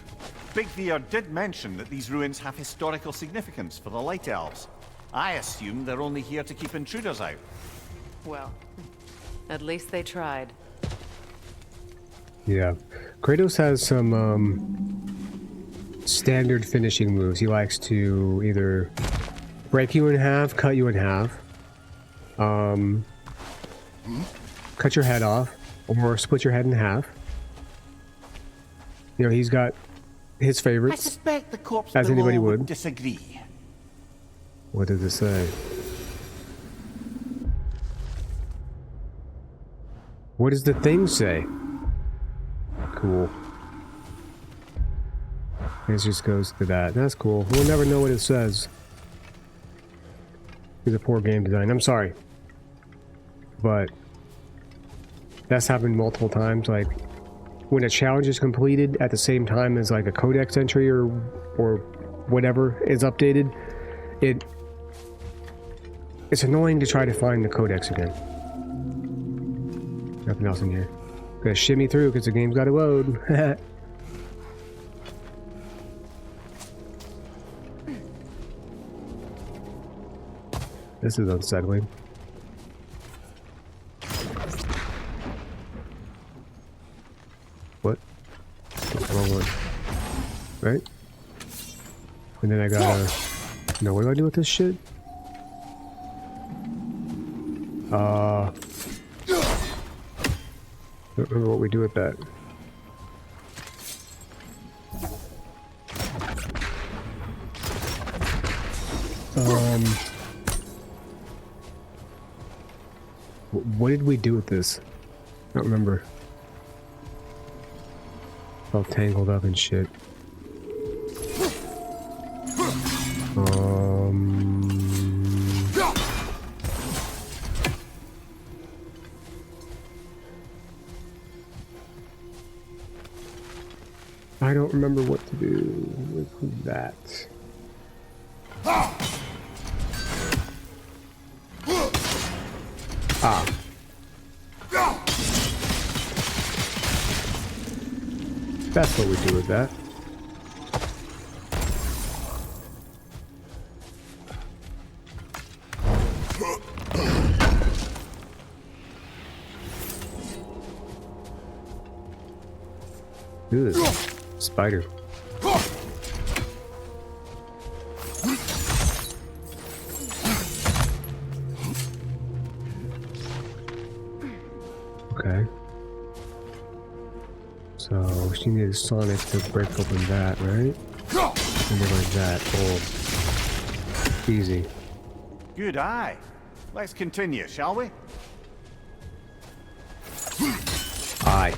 Big Veer did mention that these ruins have historical significance for the Light Elves. I assume they're only here to keep intruders out. Well, at least they tried. Yeah. Kratos has some standard finishing moves. He likes to either break you in half, cut you in half, cut your head off, or split your head in half. You know, he's got his I favorites, suspect the corpse as below anybody would. disagree. What does it say? What does the thing say? Cool. It just goes to that. That's cool. We'll never know what it says. It's a poor game design. I'm sorry. But that's happened multiple times. Like, when a challenge is completed at the same time as like a codex entry or whatever is updated, it's annoying to try to find the codex again. Nothing else in here. Gotta shimmy through because the game's gotta load. This is unsettling. What? Wrong one. Right? And then I gotta... No, what do I do with this shit? I don't remember what we do with that. What did we do with this? I don't remember. All tangled up and shit. I don't remember what to do with that. Ah. That's what we do with that. Ooh, spider. Okay. So she needed Sonic to break open that, right? And then like that. Oh. Easy. Good eye. Let's continue, shall we? Aye.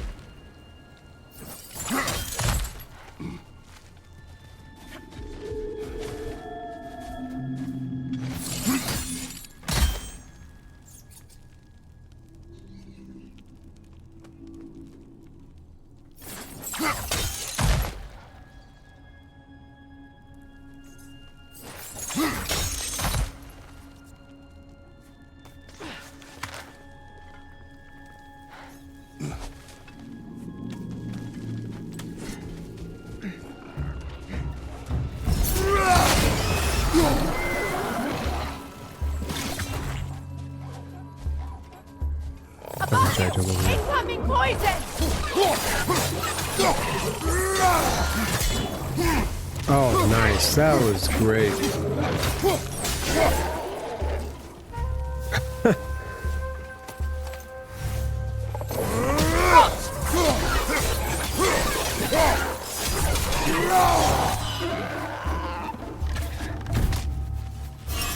Incoming poison! Oh, nice. That was great.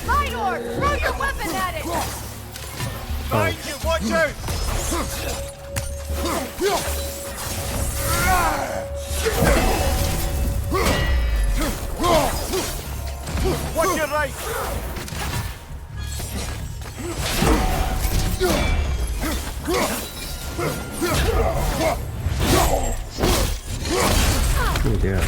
Light orb! Throw your weapon at it! Behind you, watch out! Watch your right! Oh, yeah.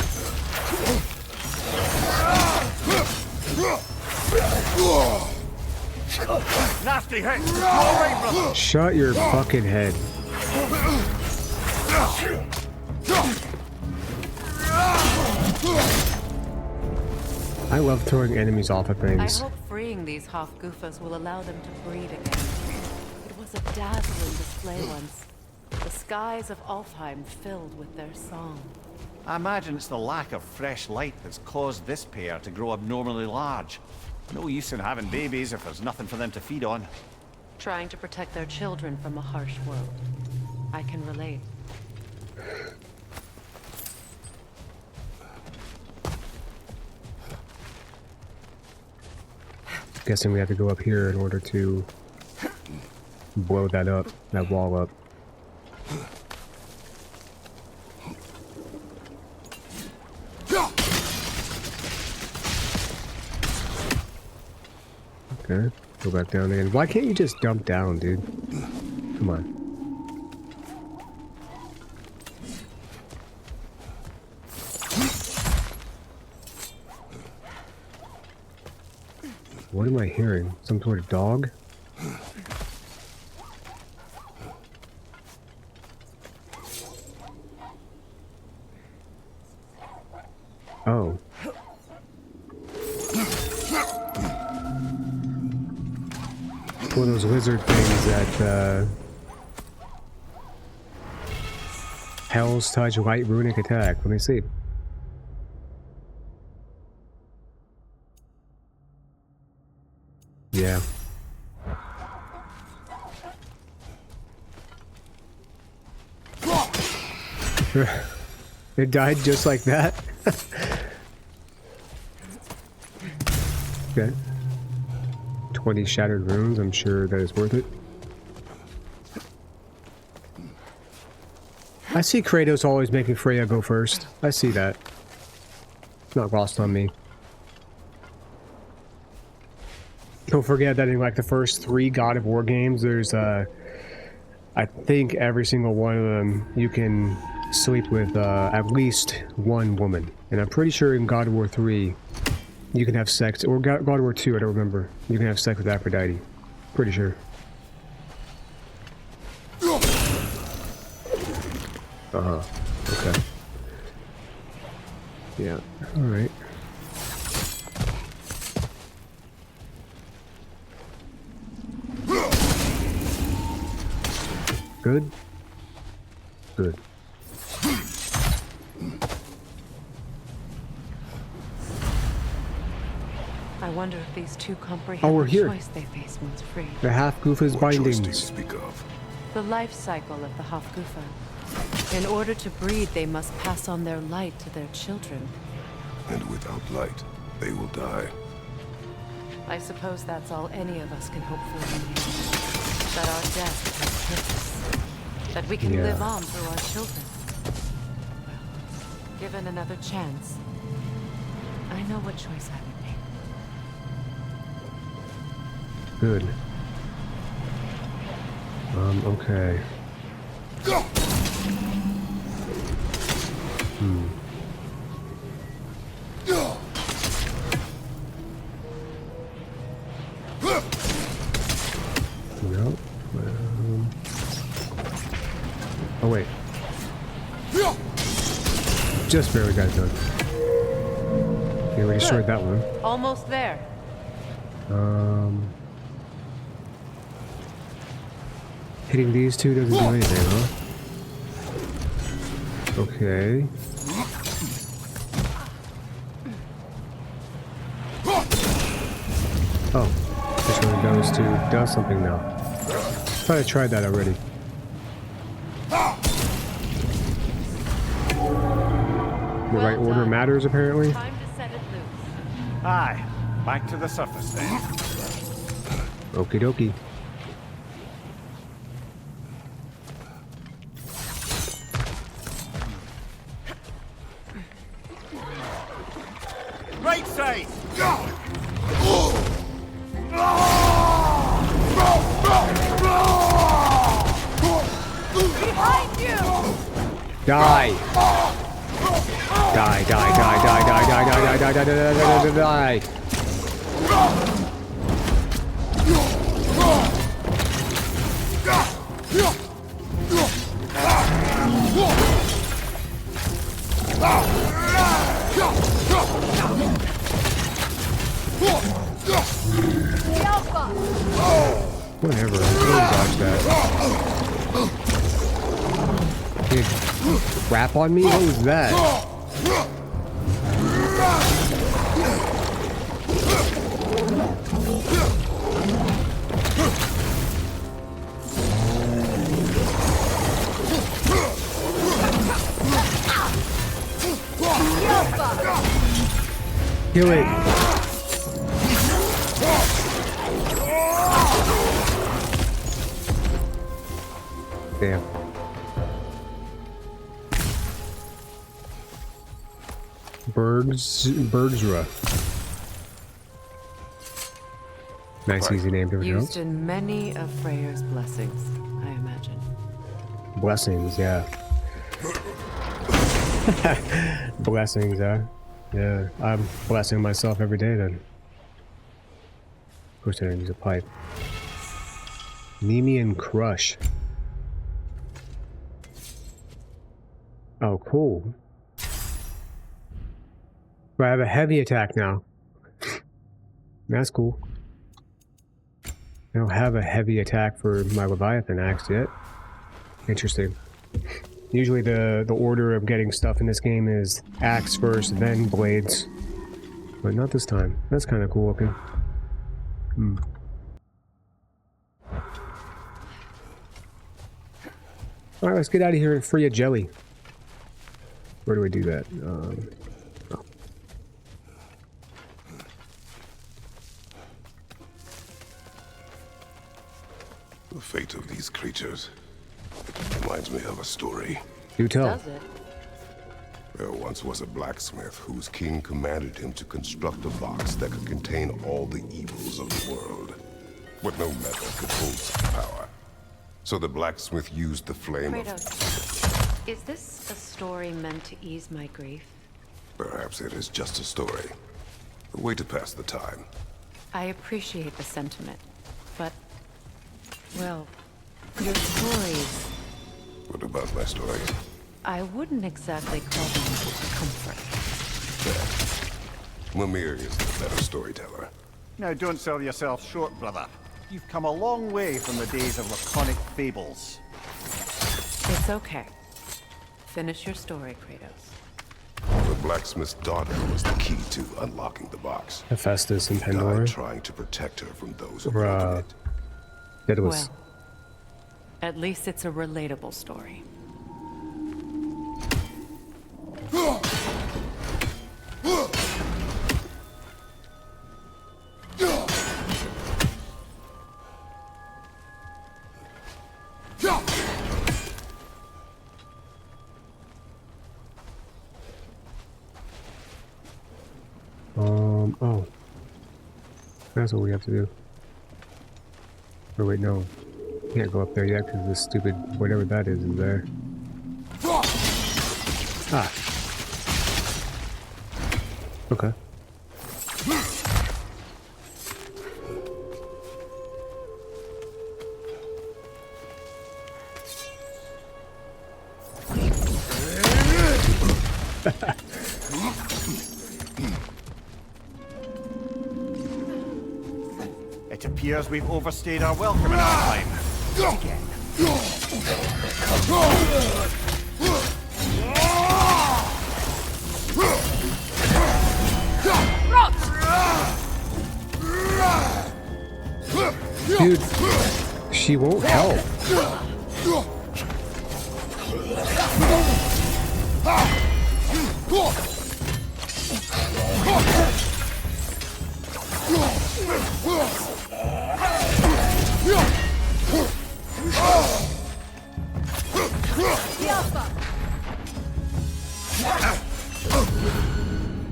Nasty hit! You all right, brother? Shut your fucking head. I love throwing enemies off of I things. hope freeing these half-goofers will allow them to breed again. It was a dazzling display once. The skies of Alfheim filled with their song. I imagine it's the lack of fresh light that's caused this pair to grow abnormally large. No use in having babies if there's nothing for them to feed on. Trying to protect their children from a harsh world. I can relate. Guessing we have to go up here in order to blow that up, that wall up. Okay, go back down again. Why can't you just dump down, dude? Come on. What am I hearing? Some sort of dog? Oh. It's one of those lizard things that Hell's Touch Light Runic Attack. Let me see. Yeah. It died just like that? Okay. 20 shattered runes, I'm sure that is worth it. I see Kratos always making Freya go first. I see that. It's not lost on me. Don't forget that in like the first 3 God of War games, there's I think every single one of them you can sleep with at least one woman. And I'm pretty sure in God of War 3 you can have sex, or God of War 2, I don't remember. You can have sex with Aphrodite. Pretty sure. Uh-huh. Okay. Yeah. Alright. Good? Good. I wonder if these two comprehend we're the here. choice they face once free. The Half-Goofa's What choice do you bindings. speak of? The life cycle of the Hofgufa. In order to breed, they must pass on their light to their children. And without light, they will die. I suppose that's all any of us can hope for in the end. That our death has purpose. That we can live on through our children. Well, given another chance, I know what choice I would make. Good. Okay. No. Oh wait. Just barely got it done. Okay, we destroyed that one. Almost there. Hitting these two doesn't do anything, huh? Okay. Oh, this one goes to does something now. Thought I tried that already. The right order matters, apparently. Time to set it loose. Aye, back to the surface then. Okie dokie. Right side! Behind you! Die! Die, die, die, die, die, die, die, die, die, die, die, die, die. Whatever, I can dodge that. Big rap on me? What was that? Kill it. Damn. Bergsra. Nice, easy name to pronounce. Used in many of Freyr's blessings, I imagine. Blessings, yeah. Blessings, huh? Yeah, I'm blessing myself every day then. Of course I didn't use a pipe. Nemean Crush. Oh, cool. I have a heavy attack now. That's cool. I don't have a heavy attack for my Leviathan axe yet. Interesting. Usually the order of getting stuff in this game is axe first, then blades. But not this time. That's kind of cool looking. Alright, let's get out of here and free a jelly. Where do we do that? Oh. The fate of these creatures reminds me of a story. Do tell. Does it? There once was a blacksmith whose king commanded him to construct a box that could contain all the evils of the world. But no metal could hold such power. So the blacksmith used the flame Kratos, is this a story meant to ease my grief? Perhaps it is just a story. A way to pass the time. I appreciate the sentiment, but, well, your stories, What about my stories? I wouldn't exactly call them comfort. Mimir is the better storyteller. Now don't sell yourself short, brother. You've come a long way from the days of laconic fables. It's okay. Finish your story, Kratos. The blacksmith's daughter was the key to unlocking the box. Hephaestus and Died Pandora. trying to protect her from those who Or, broke it. that was... Well, at least it's a relatable story. Oh. That's what we have to do. Or wait, no. Can't go up there yet because this stupid whatever that is there. Ah. Okay. It appears we've overstayed our welcome in our time. Again. Dude, she won't help.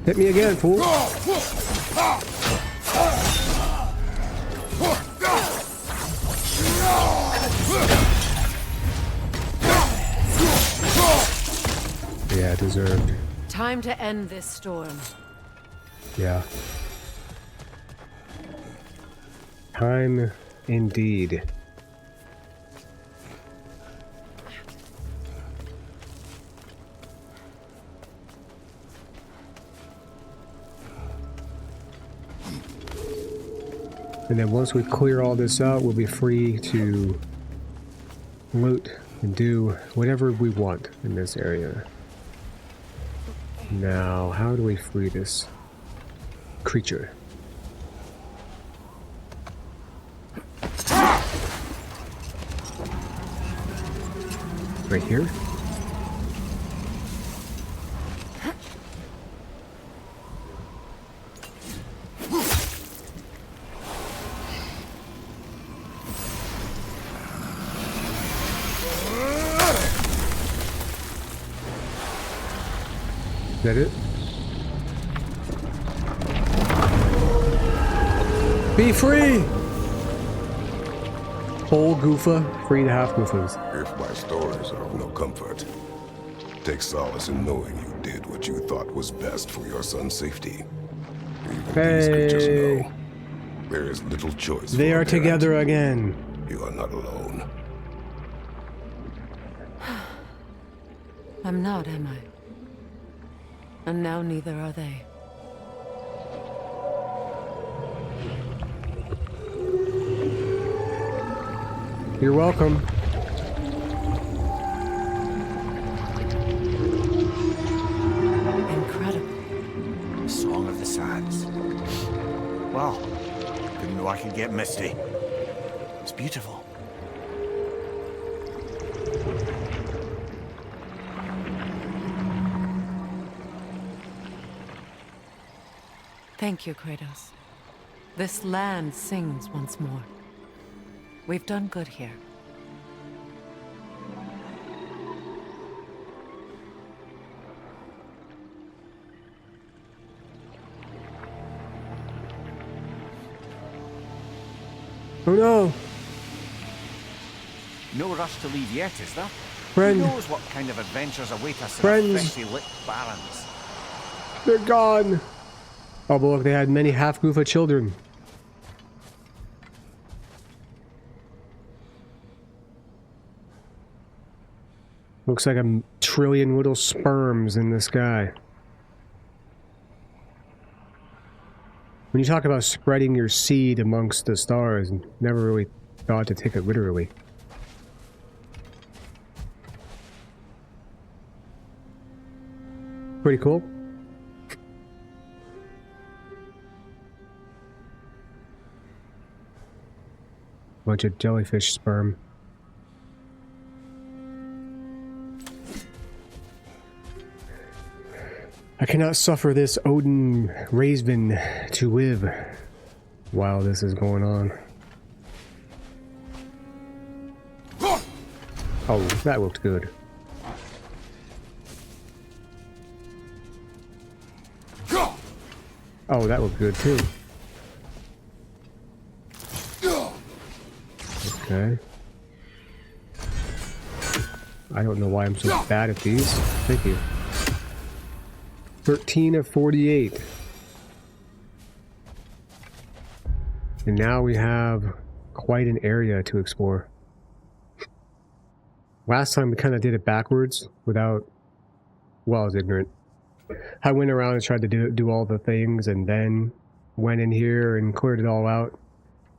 Hit me again, fool. Yeah, deserved. Time to end this storm. Yeah. Time indeed. And then once we clear all this out, we'll be free to loot and do whatever we want in this area. Now, how do we free this creature? Right here? Is that it? Be free! Whole Goofa, free to half Goofas. If my stories are of no comfort, take solace in knowing you did what you thought was best for your son's safety. Even these creatures know there is little choice. They for are a parent. together again. You are not alone. I'm not, am I? And now neither are they. You're welcome. Incredible. Song of the Sands. Wow. Didn't know I could get misty. It's beautiful. Thank you, Kratos. This land sings once more. We've done good here. Oh no! No rush to leave yet, is there? Friend. Who knows what kind of adventures await us in Friends. the freshly lit barrens? They're gone! Oh, but look, they had many half-goofa children. Looks like a trillion little sperms in the sky. When you talk about spreading your seed amongst the stars, never really thought to take it literally. Pretty cool. Bunch of jellyfish sperm. I cannot suffer this Odin Raven to live while this is going on. Oh, that looked good. Oh, that looked good too. Okay. I don't know why I'm so bad at these. Thank you. 13 of 48. And now we have quite an area to explore. Last time we kind of did it backwards without... Well, I was ignorant. I went around and tried to do all the things and then went in here and cleared it all out.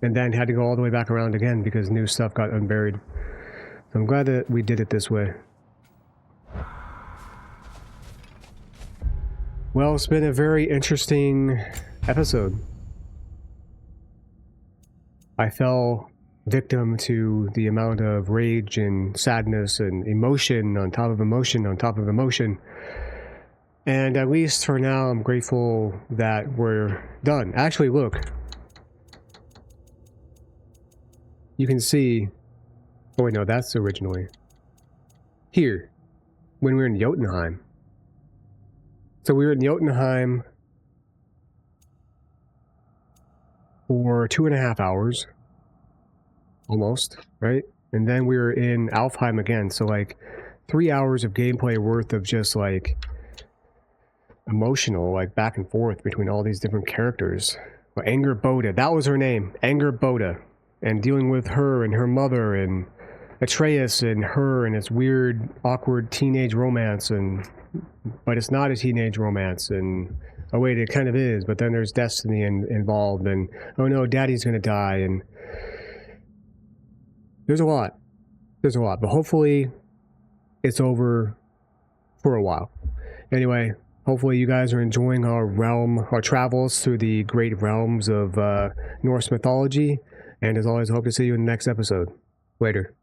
And then had to go all the way back around again because new stuff got unburied. So I'm glad that we did it this way. Well, it's been a very interesting episode. I fell victim to the amount of rage and sadness and emotion on top of emotion on top of emotion. And at least for now, I'm grateful that we're done. Actually, look. You can see... Oh wait, no, that's originally... Here. When we were in Jotunheim. So we were in Jotunheim for 2.5 hours. Almost, right? And then we were in Alfheim again, so like 3 hours of gameplay worth of just like emotional, like back and forth between all these different characters. Well, Anger Boda, that was her name, Anger Boda. And dealing with her and her mother and Atreus and her and its weird, awkward teenage romance and... But it's not a teenage romance, and oh wait, it kind of is, but then there's destiny involved, and oh no, daddy's gonna die, and there's a lot, but hopefully it's over for a while. Anyway, hopefully you guys are enjoying our travels through the great realms of Norse mythology, and as always, I hope to see you in the next episode. Later.